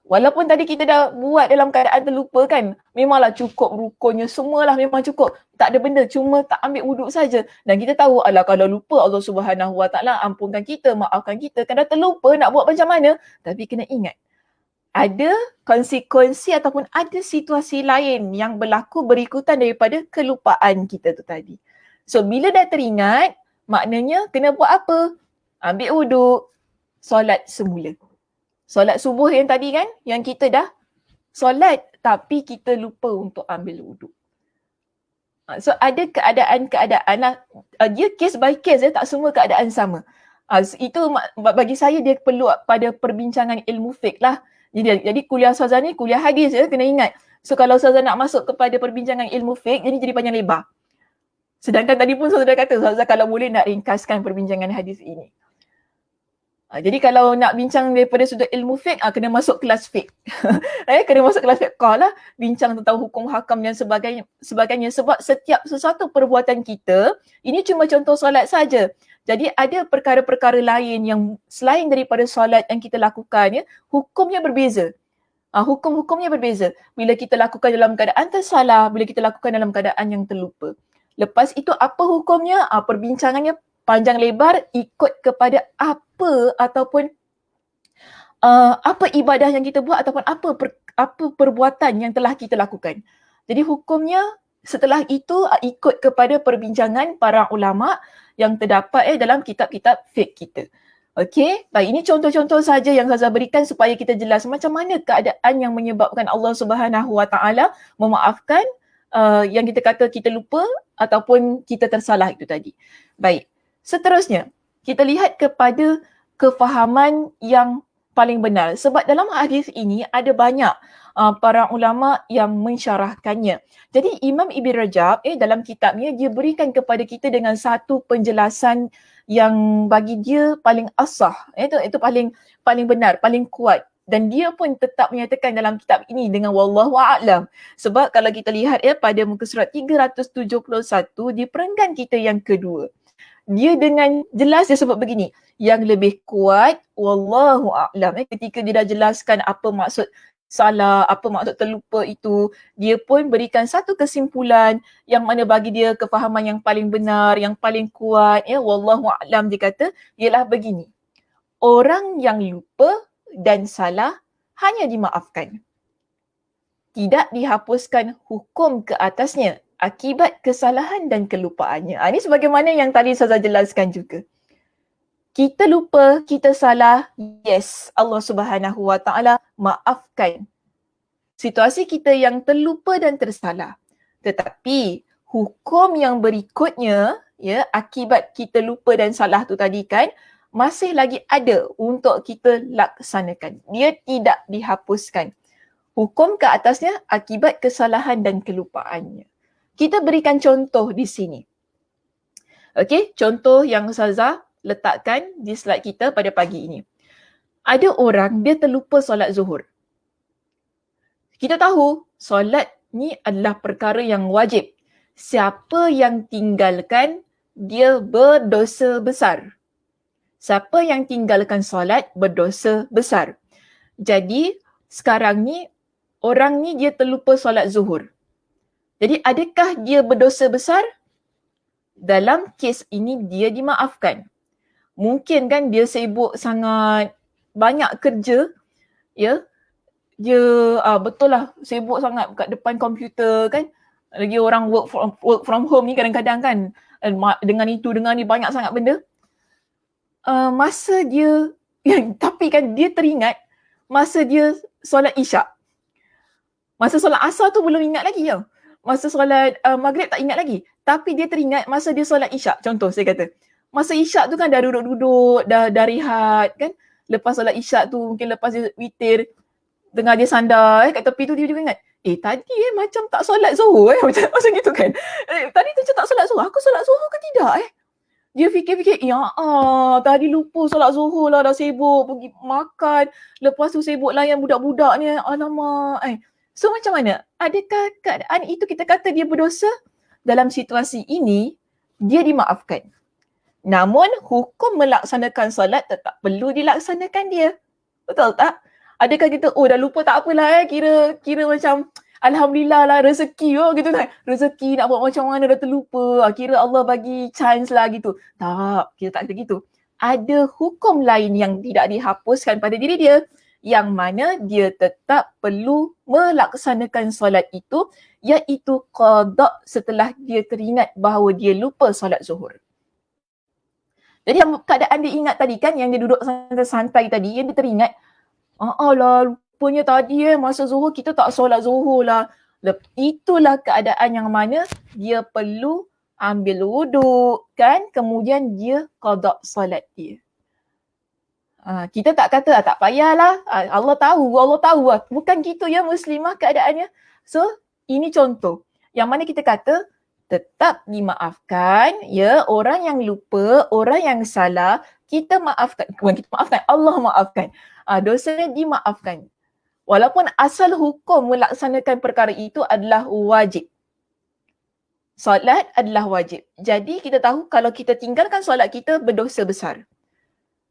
Walaupun tadi kita dah buat dalam keadaan terlupa kan, memanglah cukup rukunnya semualah memang cukup. Tak ada benda, cuma tak ambil wuduk saja. Dan kita tahu, kalau lupa Allah Subhanahu Wa Taala ampunkan kita, maafkan kita. Kan dah terlupa nak buat macam mana. Tapi kena ingat, ada konsekuensi ataupun ada situasi lain yang berlaku berikutan daripada kelupaan kita tu tadi. So bila dah teringat, maknanya kena buat apa? Ambil wuduk, solat semula. Solat subuh yang tadi kan, yang kita dah solat tapi kita lupa untuk ambil wuduk. So ada keadaan-keadaan lah, dia case by case, tak semua keadaan sama. Itu bagi saya dia perlu pada perbincangan ilmu fiqh lah. Jadi kuliah Ustazah ni kuliah hadis ya, kena ingat. So kalau Ustazah nak masuk kepada perbincangan ilmu fiqh, jadi panjang lebar. Sedangkan tadi pun Ustazah kata, Ustazah kalau boleh nak ringkaskan perbincangan hadis ini. Jadi kalau nak bincang daripada sudut ilmu fiqh, kena masuk kelas fiqh. Kena masuk kelas fiqh lah, bincang tentang hukum hakam dan sebagainya. Sebab setiap sesuatu perbuatan kita, ini cuma contoh solat saja. Jadi ada perkara-perkara lain yang selain daripada solat yang kita lakukan, hukumnya berbeza. Hukum-hukumnya berbeza. Bila kita lakukan dalam keadaan tersalah, bila kita lakukan dalam keadaan yang terlupa. Lepas itu apa hukumnya? Perbincangannya panjang lebar ikut kepada apa ataupun apa ibadah yang kita buat ataupun apa perbuatan yang telah kita lakukan. Jadi hukumnya setelah itu ikut kepada perbincangan para ulama yang terdapat dalam kitab-kitab fiqh kita. Okey, baik, ini contoh-contoh saja yang Ustazah berikan supaya kita jelas macam mana keadaan yang menyebabkan Allah Subhanahu Wa Taala memaafkan yang kita kata kita lupa ataupun kita tersalah itu tadi. Baik. Seterusnya, kita lihat kepada kefahaman yang paling benar. Sebab dalam hadis ini ada banyak para ulama yang mensyarahkannya. Jadi Imam Ibn Rajab dalam kitabnya dia berikan kepada kita dengan satu penjelasan yang bagi dia paling asah. Itu paling benar, paling kuat. Dan dia pun tetap menyatakan dalam kitab ini dengan wallahu a'lam. Sebab kalau kita lihat pada muka surat 371 di perenggan kita yang kedua, dia dengan jelas dia sebut begini, yang lebih kuat wallahu a'lam. Ketika dia dah jelaskan apa maksud salah, apa maksud terlupa itu, dia pun berikan satu kesimpulan yang mana bagi dia kefahaman yang paling benar, yang paling kuat, wallahu a'lam, dia kata ialah begini. Orang yang lupa dan salah hanya dimaafkan, tidak dihapuskan hukum ke atasnya akibat kesalahan dan kelupaannya. Ini sebagaimana yang tadi Ustazah jelaskan juga. Kita lupa, kita salah, yes, Allah Subhanahu Wa Taala maafkan situasi kita yang terlupa dan tersalah. Tetapi hukum yang berikutnya, akibat kita lupa dan salah tu tadi kan, masih lagi ada untuk kita laksanakan. Dia tidak dihapuskan. Hukum ke atasnya akibat kesalahan dan kelupaannya. Kita berikan contoh di sini. Okey, contoh yang Ustazah letakkan di slide kita pada pagi ini. Ada orang dia terlupa solat zuhur. Kita tahu solat ni adalah perkara yang wajib. Siapa yang tinggalkan dia berdosa besar. Siapa yang tinggalkan solat berdosa besar. Jadi sekarang ni orang ni dia terlupa solat zuhur. Jadi adakah dia berdosa besar? Dalam kes ini dia dimaafkan. Mungkin kan dia sibuk sangat, banyak kerja, dia betul lah sibuk sangat kat depan komputer kan. Lagi orang work from home ni kadang-kadang kan, dengan itu dengan ni banyak sangat benda. Masa dia tapi kan dia teringat masa dia solat isyak. Masa solat asar tu belum ingat lagi tau. Masa solat maghrib tak ingat lagi. Tapi dia teringat masa dia solat isyak. Contoh saya kata, masa isyak tu kan dah duduk-duduk, dah rehat kan. Lepas solat isyak tu mungkin lepas dia witir, tengah dia sandar kat tepi tu dia juga ingat, tadi macam tak solat zuhur macam gitu kan. Tadi tu macam tak solat zuhur. Aku solat zuhur ke tidak Dia fikir-fikir, tadi lupa solat zuhur lah, dah sibuk pergi makan. Lepas tu sibuk layan budak-budak ni, alamak. So macam mana? Adakah keadaan itu kita kata dia berdosa? Dalam situasi ini, dia dimaafkan. Namun hukum melaksanakan solat tetap perlu dilaksanakan dia. Betul tak? Adakah kita, dah lupa tak apalah kira macam alhamdulillah lah rezeki gitu kan. Rezeki nak buat macam mana dah terlupa. Kira Allah bagi chance lah gitu. Tak, kita tak kata gitu. Ada hukum lain yang tidak dihapuskan pada diri dia, yang mana dia tetap perlu melaksanakan solat itu, iaitu qada setelah dia teringat bahawa dia lupa solat zuhur. Jadi keadaan dia ingat tadi kan, yang dia duduk santai tadi, yang dia teringat, lah rupanya tadi masa zuhur kita tak solat zuhur lah. Itulah keadaan yang mana dia perlu ambil wuduk kan, kemudian dia qada solat dia. Kita tak kata tak payahlah, Allah tahu lah. Bukan gitu ya muslimah keadaannya. So ini contoh yang mana kita kata tetap dimaafkan orang yang lupa, orang yang salah, kita maafkan. Bukan kita maafkan, Allah maafkan. Dosanya dimaafkan. Walaupun asal hukum melaksanakan perkara itu adalah wajib. Solat adalah wajib. Jadi kita tahu kalau kita tinggalkan solat kita berdosa besar.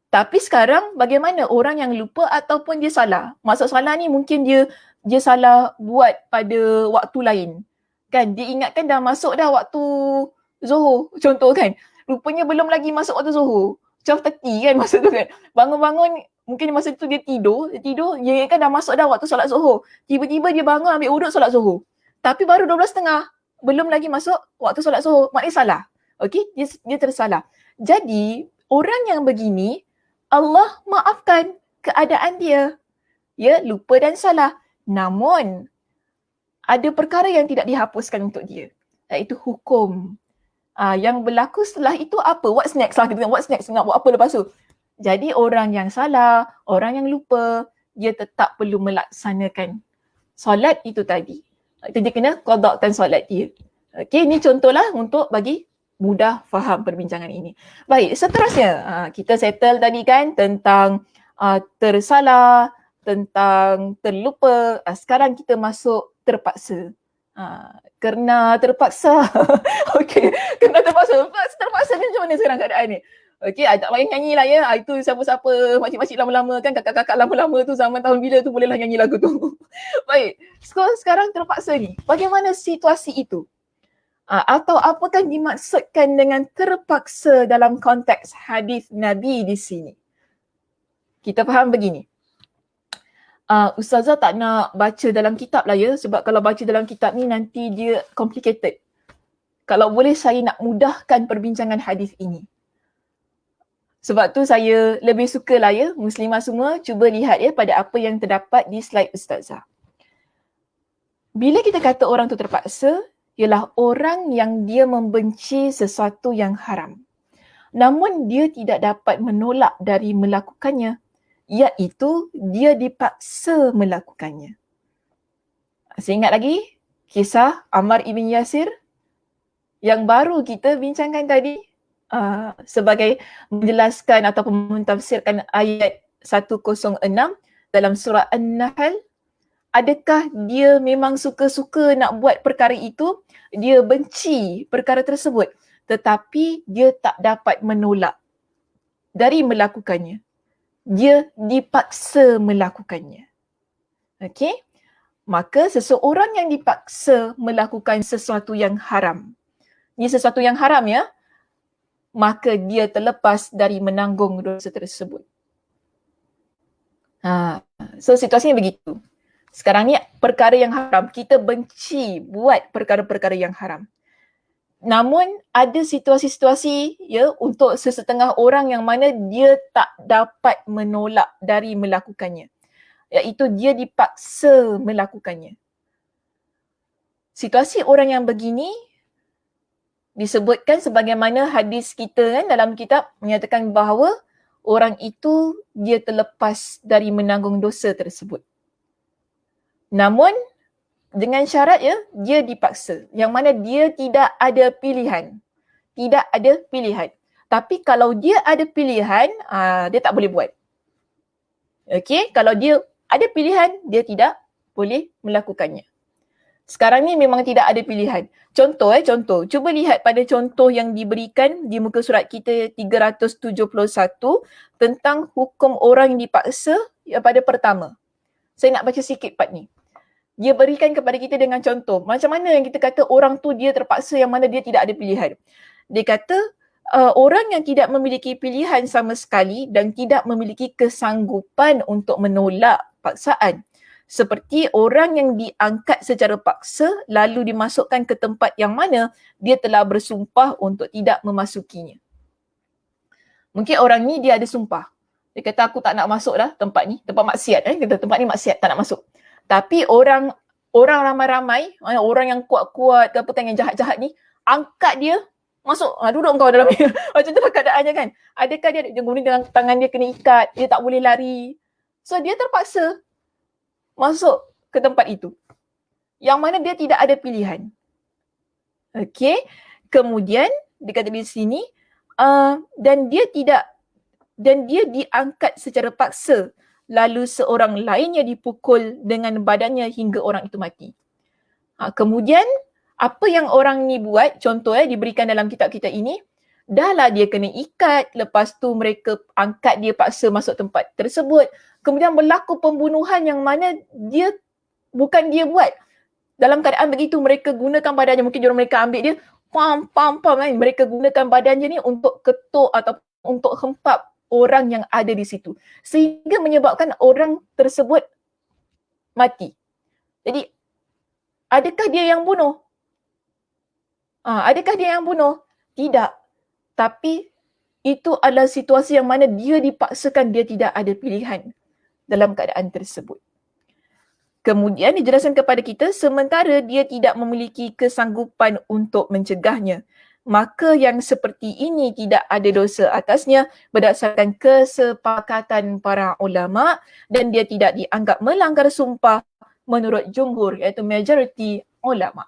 Tapi sekarang bagaimana orang yang lupa ataupun dia salah? Maksud salah ni mungkin dia salah buat pada waktu lain. Kan dia ingatkan dah masuk dah waktu zuhur contoh kan. Rupanya belum lagi masuk waktu zuhur. 12:30 kan masa tu kan. Bangun-bangun mungkin masa tu dia tidur, dia ingatkan dah masuk dah waktu solat zuhur. Tiba-tiba dia bangun ambil wuduk solat zuhur. Tapi baru 12:30. Belum lagi masuk waktu solat zuhur. Maknanya salah. Okey, dia tersalah. Jadi orang yang begini Allah maafkan keadaan dia. Lupa dan salah. Namun, ada perkara yang tidak dihapuskan untuk dia. Iaitu hukum. Yang berlaku setelah itu apa? What's next lah? Kita what's next? Nak buat apa lepas tu? Jadi orang yang salah, orang yang lupa, dia tetap perlu melaksanakan solat itu tadi. Itu dia kena qadakkan solat dia. Okey, ini contohlah untuk bagi mudah faham perbincangan ini. Baik, seterusnya kita settle tadi kan tentang tersalah, tentang terlupa. Sekarang kita masuk terpaksa. Kerana terpaksa. Okey, kerana terpaksa. Terpaksa ni macam mana sekarang keadaan ni? Okey, tak payah nyanyi lah ya. Itu siapa-siapa makcik-makcik lama-lama kan, kakak-kakak lama-lama tu zaman tahun bila tu bolehlah nyanyi lagu tu. Baik, so sekarang terpaksa ni. Bagaimana situasi itu? Atau apakah dimaksudkan dengan terpaksa dalam konteks hadis Nabi di sini? Kita faham begini. Ustazah tak nak baca dalam kitab lah ya, sebab kalau baca dalam kitab ni nanti dia complicated. Kalau boleh saya nak mudahkan perbincangan hadis ini. Sebab tu saya lebih suka lah ya, muslimah semua cuba lihat ya pada apa yang terdapat di slide Ustazah. Bila kita kata orang tu terpaksa, ialah orang yang dia membenci sesuatu yang haram. Namun dia tidak dapat menolak dari melakukannya, iaitu dia dipaksa melakukannya. Saya ingat lagi kisah Ammar ibn Yasir yang baru kita bincangkan tadi sebagai menjelaskan ataupun mentafsirkan ayat 106 dalam surah An-Nahl. Adakah dia memang suka-suka nak buat perkara itu, dia benci perkara tersebut tetapi dia tak dapat menolak dari melakukannya. Dia dipaksa melakukannya. Okey? Maka seseorang yang dipaksa melakukan sesuatu yang haram. Ini sesuatu yang haram ya. Maka dia terlepas dari menanggung dosa tersebut. So situasinya begitu. Sekarang ni perkara yang haram. Kita benci buat perkara-perkara yang haram. Namun ada situasi-situasi ya untuk sesetengah orang yang mana dia tak dapat menolak dari melakukannya. Iaitu dia dipaksa melakukannya. Situasi orang yang begini disebutkan sebagaimana hadis kita kan dalam kitab menyatakan bahawa orang itu dia terlepas dari menanggung dosa tersebut. Namun dengan syarat ya, dia dipaksa. Yang mana dia tidak ada pilihan. Tidak ada pilihan. Tapi kalau dia ada pilihan, dia tak boleh buat. Okey, kalau dia ada pilihan, dia tidak boleh melakukannya. Sekarang ni memang tidak ada pilihan. Contoh. Cuba lihat pada contoh yang diberikan di muka surat kita 371 tentang hukum orang yang dipaksa pada pertama. Saya nak baca sikit part ni. Dia berikan kepada kita dengan contoh. Macam mana yang kita kata orang tu dia terpaksa yang mana dia tidak ada pilihan. Dia kata orang yang tidak memiliki pilihan sama sekali dan tidak memiliki kesanggupan untuk menolak paksaan. Seperti orang yang diangkat secara paksa lalu dimasukkan ke tempat yang mana dia telah bersumpah untuk tidak memasukinya. Mungkin orang ni dia ada sumpah. Dia kata aku tak nak masuk dah tempat ni, tempat maksiat. Kata tempat ni maksiat, tak nak masuk. Tapi orang ramai-ramai, orang yang kuat-kuat ke apa kan yang jahat-jahat ni, angkat dia, masuk, duduk kau dalam ni. Macam tu lah keadaannya kan. Adakah dia kemudian dengan tangan dia kena ikat, dia tak boleh lari. So dia terpaksa masuk ke tempat itu. Yang mana dia tidak ada pilihan. Okey. Kemudian dia kata di sini dan dia diangkat secara paksa. Lalu seorang lainnya dipukul dengan badannya hingga orang itu mati. Kemudian apa yang orang ni buat, contoh diberikan dalam kitab kita ini, dahlah dia kena ikat, lepas tu mereka angkat dia paksa masuk tempat tersebut. Kemudian berlaku pembunuhan yang mana dia bukan dia buat. Dalam keadaan begitu mereka gunakan badannya, mungkin mereka ambil dia, pam kan. Mereka gunakan badannya ni untuk ketuk atau untuk hempap orang yang ada di situ. Sehingga menyebabkan orang tersebut mati. Jadi, adakah dia yang bunuh? Adakah dia yang bunuh? Tidak. Tapi, itu adalah situasi yang mana dia dipaksakan, dia tidak ada pilihan dalam keadaan tersebut. Kemudian dijelaskan kepada kita, sementara dia tidak memiliki kesanggupan untuk mencegahnya, maka yang seperti ini tidak ada dosa atasnya berdasarkan kesepakatan para ulama dan dia tidak dianggap melanggar sumpah menurut jumhur iaitu majoriti ulama.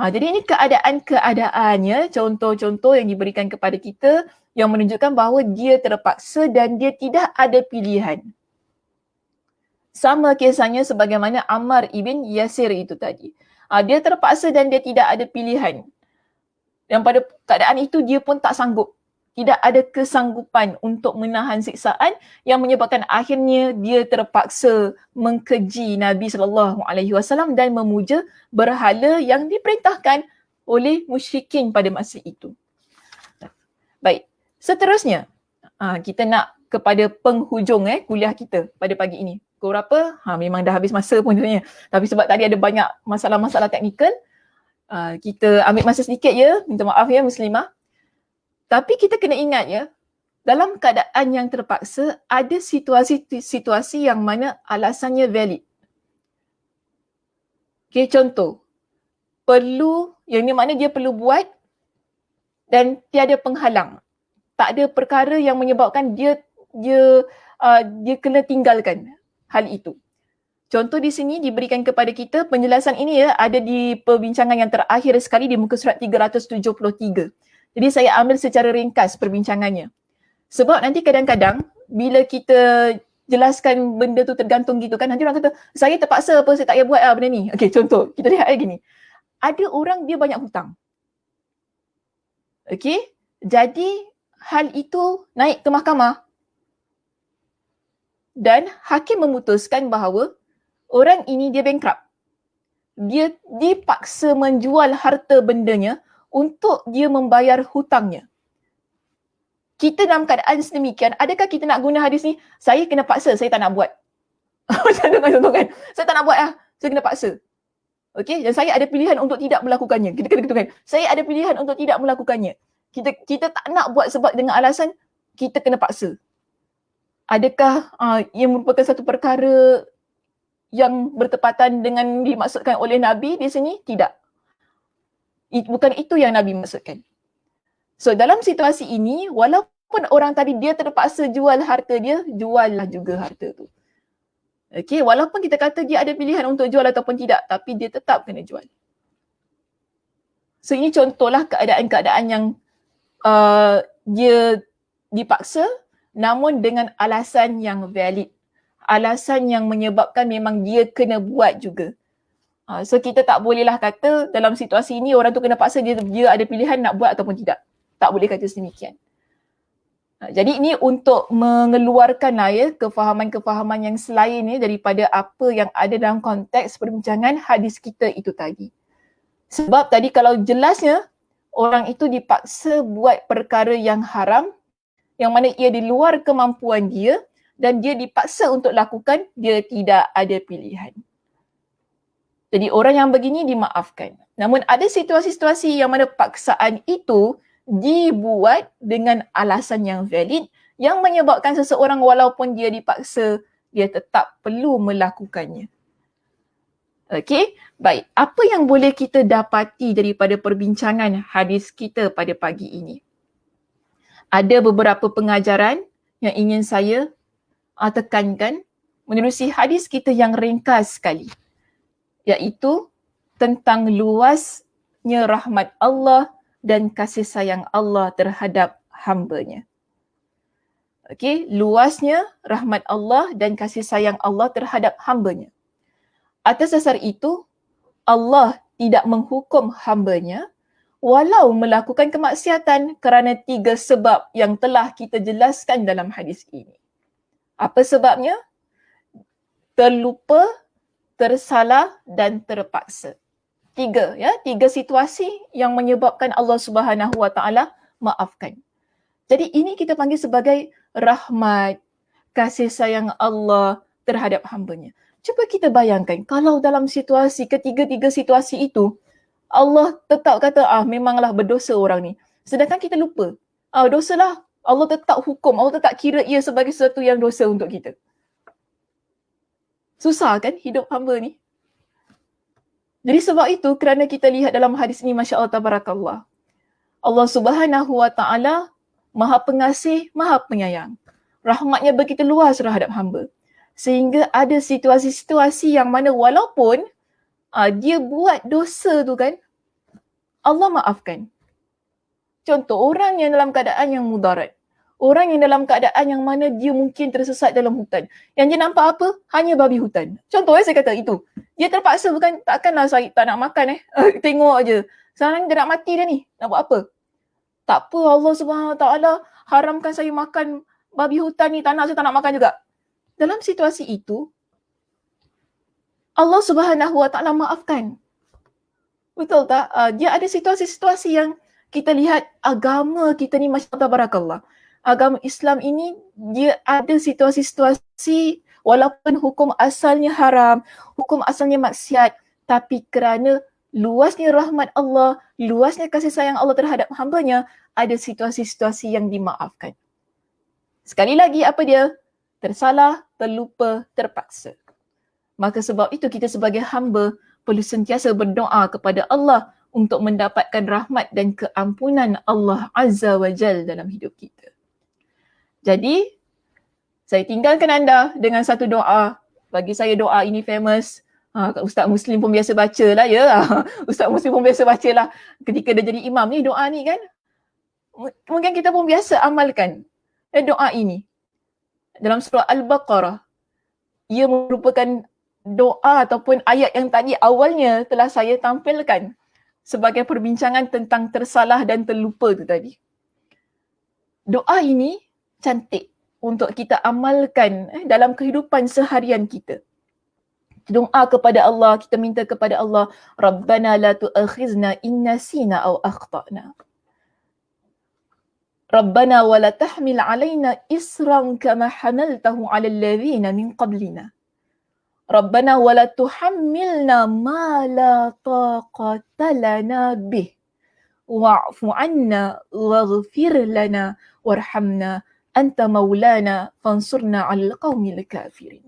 Jadi ini keadaan-keadaannya, contoh-contoh yang diberikan kepada kita yang menunjukkan bahawa dia terpaksa dan dia tidak ada pilihan. Sama kisahnya sebagaimana Ammar ibn Yasir itu tadi. Dia terpaksa dan dia tidak ada pilihan. Dan pada keadaan itu dia pun tak sanggup. Tidak ada kesanggupan untuk menahan siksaan yang menyebabkan akhirnya dia terpaksa mengkeji Nabi SAW dan memuja berhala yang diperintahkan oleh musyrikin pada masa itu. Baik, seterusnya kita nak kepada penghujung kuliah kita pada pagi ini. Pukul berapa? Memang dah habis masa pun sebenarnya. Tapi sebab tadi ada banyak masalah-masalah teknikal, kita ambil masa sedikit ya, minta maaf ya Muslimah. Tapi kita kena ingat ya, dalam keadaan yang terpaksa, ada situasi-situasi yang mana alasannya valid. Okay, contoh, yang ni makna dia perlu buat dan tiada penghalang. Tak ada perkara yang menyebabkan dia kena tinggalkan hal itu. Contoh di sini diberikan kepada kita penjelasan ini ya, ada di perbincangan yang terakhir sekali di muka surat 373. Jadi saya ambil secara ringkas perbincangannya. Sebab nanti kadang-kadang bila kita jelaskan benda tu tergantung gitu kan, nanti orang kata, saya terpaksa apa, saya tak payah buat benda ni. Okey, contoh, kita lihat gini. Ada orang dia banyak hutang. Okey, jadi hal itu naik ke mahkamah. Dan hakim memutuskan bahawa orang ini dia bankrupt. Dia dipaksa menjual harta bendanya untuk dia membayar hutangnya. Kita dalam keadaan sedemikian, adakah kita nak guna hadis ni? Saya kena paksa, saya tak nak buat. Macam tu kan? Saya tak nak buat saya kena paksa. Okey, dan saya ada pilihan untuk tidak melakukannya. Kita kena katakan, saya ada pilihan untuk tidak melakukannya. Kita tak nak buat sebab dengan alasan kita kena paksa. Adakah ia merupakan satu perkara yang bertepatan dengan dimaksudkan oleh Nabi di sini? Tidak. Bukan itu yang Nabi maksudkan. So dalam situasi ini, walaupun orang tadi dia terpaksa jual harta dia, juallah juga harta tu. Okey, walaupun kita kata dia ada pilihan untuk jual ataupun tidak, tapi dia tetap kena jual. So ini contohlah keadaan-keadaan yang dia dipaksa namun dengan alasan yang valid. Alasan yang menyebabkan memang dia kena buat juga. So kita tak bolehlah kata dalam situasi ini orang tu kena paksa, dia ada pilihan nak buat ataupun tidak. Tak boleh kata sedemikian. Jadi ini untuk mengeluarkanlah ya kefahaman-kefahaman yang selain ya daripada apa yang ada dalam konteks perbincangan hadis kita itu tadi. Sebab tadi kalau jelasnya orang itu dipaksa buat perkara yang haram, yang mana ia di luar kemampuan dia dan dia dipaksa untuk lakukan, dia tidak ada pilihan. Jadi orang yang begini dimaafkan. Namun ada situasi-situasi yang mana paksaan itu dibuat dengan alasan yang valid yang menyebabkan seseorang walaupun dia dipaksa, dia tetap perlu melakukannya. Okey, baik. Apa yang boleh kita dapati daripada perbincangan hadis kita pada pagi ini? Ada beberapa pengajaran yang ingin saya tekankan menerusi hadis kita yang ringkas sekali, iaitu tentang luasnya rahmat Allah dan kasih sayang Allah terhadap hamba-Nya. Okey, luasnya rahmat Allah dan kasih sayang Allah terhadap hamba-Nya. Atas dasar itu, Allah tidak menghukum hamba-Nya walau melakukan kemaksiatan kerana 3 sebab yang telah kita jelaskan dalam hadis ini. Apa sebabnya? Terlupa, tersalah dan terpaksa. 3 situasi yang menyebabkan Allah Subhanahu Wa Taala maafkan. Jadi ini kita panggil sebagai rahmat, kasih sayang Allah terhadap hamba-Nya. Cuba kita bayangkan kalau dalam situasi ketiga-tiga situasi itu Allah tetap kata memanglah berdosa orang ni. Sedangkan kita lupa. Dosalah. Allah tetap hukum, Allah tetap kira ia sebagai sesuatu yang dosa untuk kita. Susah kan hidup hamba ni? Jadi sebab itu kerana kita lihat dalam hadis ni, Masya Allah Tabarakallah, Allah Subhanahu wa Ta'ala Maha Pengasih, Maha Penyayang. Rahmatnya begitu luas terhadap hamba. Sehingga ada situasi-situasi yang mana walaupun dia buat dosa tu kan, Allah maafkan. Contoh, orang yang dalam keadaan yang mudarat. Orang yang dalam keadaan yang mana dia mungkin tersesat dalam hutan. Yang dia nampak apa? Hanya babi hutan. Contoh saya kata itu. Dia terpaksa bukan, takkanlah saya tak nak makan tengok je. Sekarang dia nak mati dah ni. Nak buat apa? Tak apa, Allah Subhanahu Wa Taala haramkan saya makan babi hutan ni, tak nak, saya tak nak makan juga. Dalam situasi itu, Allah Subhanahu Wa Taala maafkan. Betul tak? Dia ada situasi-situasi yang kita lihat agama kita ni Masya Allah Tabarakallah. Agama Islam ini dia ada situasi-situasi walaupun hukum asalnya haram, hukum asalnya maksiat, tapi kerana luasnya rahmat Allah, luasnya kasih sayang Allah terhadap hambanya, ada situasi-situasi yang dimaafkan. Sekali lagi apa dia? Tersalah, terlupa, terpaksa. Maka sebab itu kita sebagai hamba perlu sentiasa berdoa kepada Allah untuk mendapatkan rahmat dan keampunan Allah Azza wa Jal dalam hidup kita. Jadi, saya tinggalkan anda dengan satu doa. Bagi saya doa ini famous. Ustaz Muslim pun biasa baca lah ya. Ustaz Muslim pun biasa baca lah ketika dia jadi imam ni, doa ni kan. Mungkin kita pun biasa amalkan doa ini. Dalam surah Al-Baqarah, ia merupakan doa ataupun ayat yang tadi awalnya telah saya tampilkan sebagai perbincangan tentang tersalah dan terlupa tu tadi. Doa ini cantik untuk kita amalkan dalam kehidupan seharian kita. Doa kepada Allah, kita minta kepada Allah, Rabbana la tu'akhizna in nasina aw akhtana. Rabbana wa la tahmil alaina isran kama hamaltahu 'ala alladhina min qablina. Rabbana wa la tuhammilna ma la taqata lana bih. Wa'fu 'anna waghfir lana warhamna anta maulana fansurna 'alal qaumil kafirin.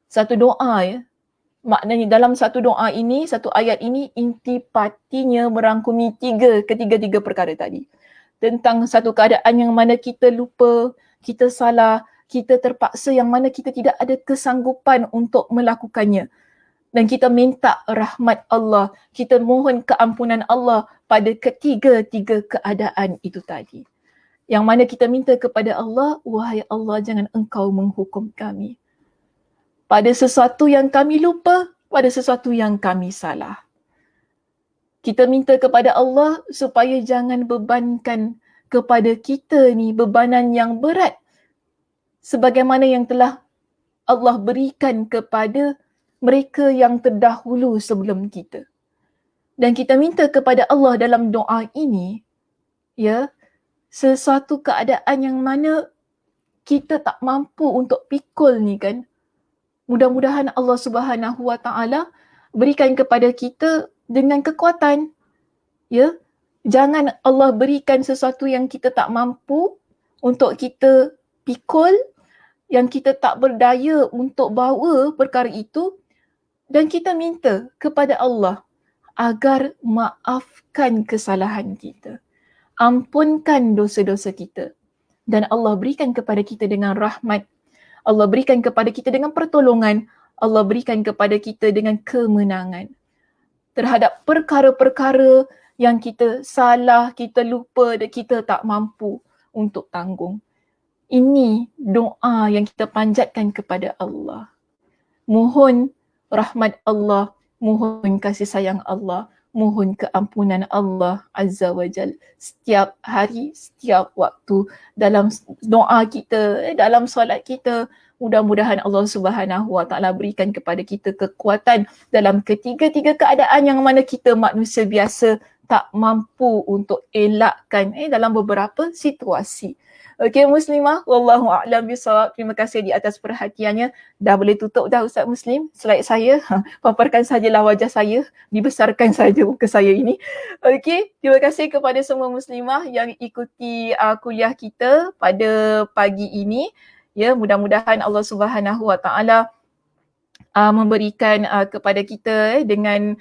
Satu doa ya. Maknanya dalam satu doa ini, satu ayat ini intipatinya merangkumi ketiga-tiga perkara tadi. Tentang satu keadaan yang mana kita lupa, kita salah, kita terpaksa yang mana kita tidak ada kesanggupan untuk melakukannya. Dan kita minta rahmat Allah, kita mohon keampunan Allah pada ketiga-tiga keadaan itu tadi. Yang mana kita minta kepada Allah, wahai Allah jangan engkau menghukum kami pada sesuatu yang kami lupa, pada sesuatu yang kami salah. Kita minta kepada Allah supaya jangan bebankan kepada kita ni bebanan yang berat sebagaimana yang telah Allah berikan kepada mereka yang terdahulu sebelum kita. Dan kita minta kepada Allah dalam doa ini, ya, sesuatu keadaan yang mana kita tak mampu untuk pikul ni kan, mudah-mudahan Allah Subhanahu Wa Taala berikan kepada kita dengan kekuatan. Ya, jangan Allah berikan sesuatu yang kita tak mampu untuk kita pikul, yang kita tak berdaya untuk bawa perkara itu, dan kita minta kepada Allah agar maafkan kesalahan kita. Ampunkan dosa-dosa kita. Dan Allah berikan kepada kita dengan rahmat. Allah berikan kepada kita dengan pertolongan. Allah berikan kepada kita dengan kemenangan. Terhadap perkara-perkara yang kita salah, kita lupa dan kita tak mampu untuk tanggung. Ini doa yang kita panjatkan kepada Allah. Mohon rahmat Allah, mohon kasih sayang Allah, mohon keampunan Allah Azza wa Jal setiap hari, setiap waktu dalam doa kita, dalam solat kita. Mudah-mudahan Allah Subhanahu Wa Taala berikan kepada kita kekuatan dalam ketiga-tiga keadaan yang mana kita manusia biasa tak mampu untuk elakkan dalam beberapa situasi. Okey Muslimah, wallahu a'lam bisawab. Terima kasih di atas perhatiannya. Dah boleh tutup dah Ustaz Muslim. Slide saya, paparkan sajalah wajah saya, dibesarkan saja muka saya ini. Okey, terima kasih kepada semua Muslimah yang ikuti kuliah kita pada pagi ini. Ya, mudah-mudahan Allah Subhanahu Wa Taala memberikan kepada kita dengan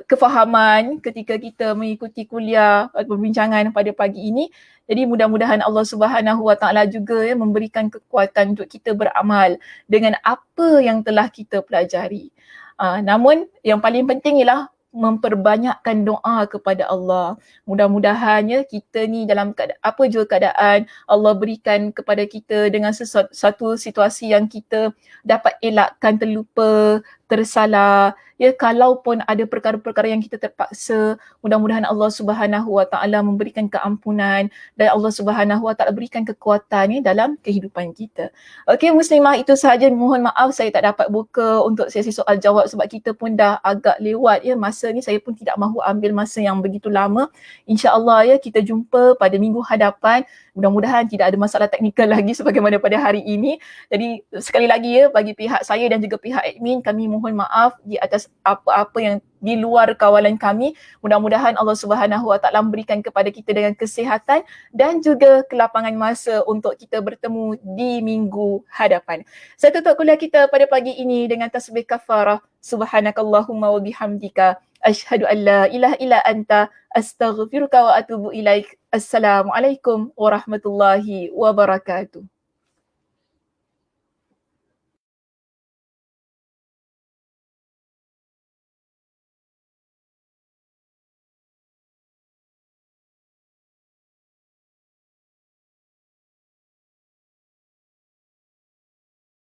kefahaman ketika kita mengikuti kuliah atau perbincangan pada pagi ini. Jadi mudah-mudahan Allah Subhanahu Wa Taala juga memberikan kekuatan untuk kita beramal dengan apa yang telah kita pelajari. Namun yang paling penting ialah memperbanyakkan doa kepada Allah. Mudah-mudahan kita ni dalam apa jua keadaan Allah berikan kepada kita dengan satu situasi yang kita dapat elakkan, terlupa, tersalah. Ya, kalaupun ada perkara-perkara yang kita terpaksa, mudah-mudahan Allah Subhanahu Wa Taala memberikan keampunan dan Allah Subhanahu Wa Taala berikan kekuatan dalam kehidupan kita. Okey muslimah, itu sahaja. Mohon maaf saya tak dapat buka untuk sesi soal jawab sebab kita pun dah agak lewat masa ni. Saya pun tidak mahu ambil masa yang begitu lama. InsyaAllah kita jumpa pada minggu hadapan. Mudah-mudahan tidak ada masalah teknikal lagi sebagaimana pada hari ini. Jadi sekali lagi bagi pihak saya dan juga pihak admin, kami mohon maaf di atas apa-apa yang di luar kawalan kami. Mudah-mudahan Allah Subhanahu Wa Taala memberikan kepada kita dengan kesihatan dan juga kelapangan masa untuk kita bertemu di minggu hadapan. Saya tutup kuliah kita pada pagi ini dengan tasbih kafarah. Subhanakallahumma wa bihamdika asyhadu an la ilaha illa anta astaghfiruka wa atubu ilaik. Assalamualaikum warahmatullahi wabarakatuh.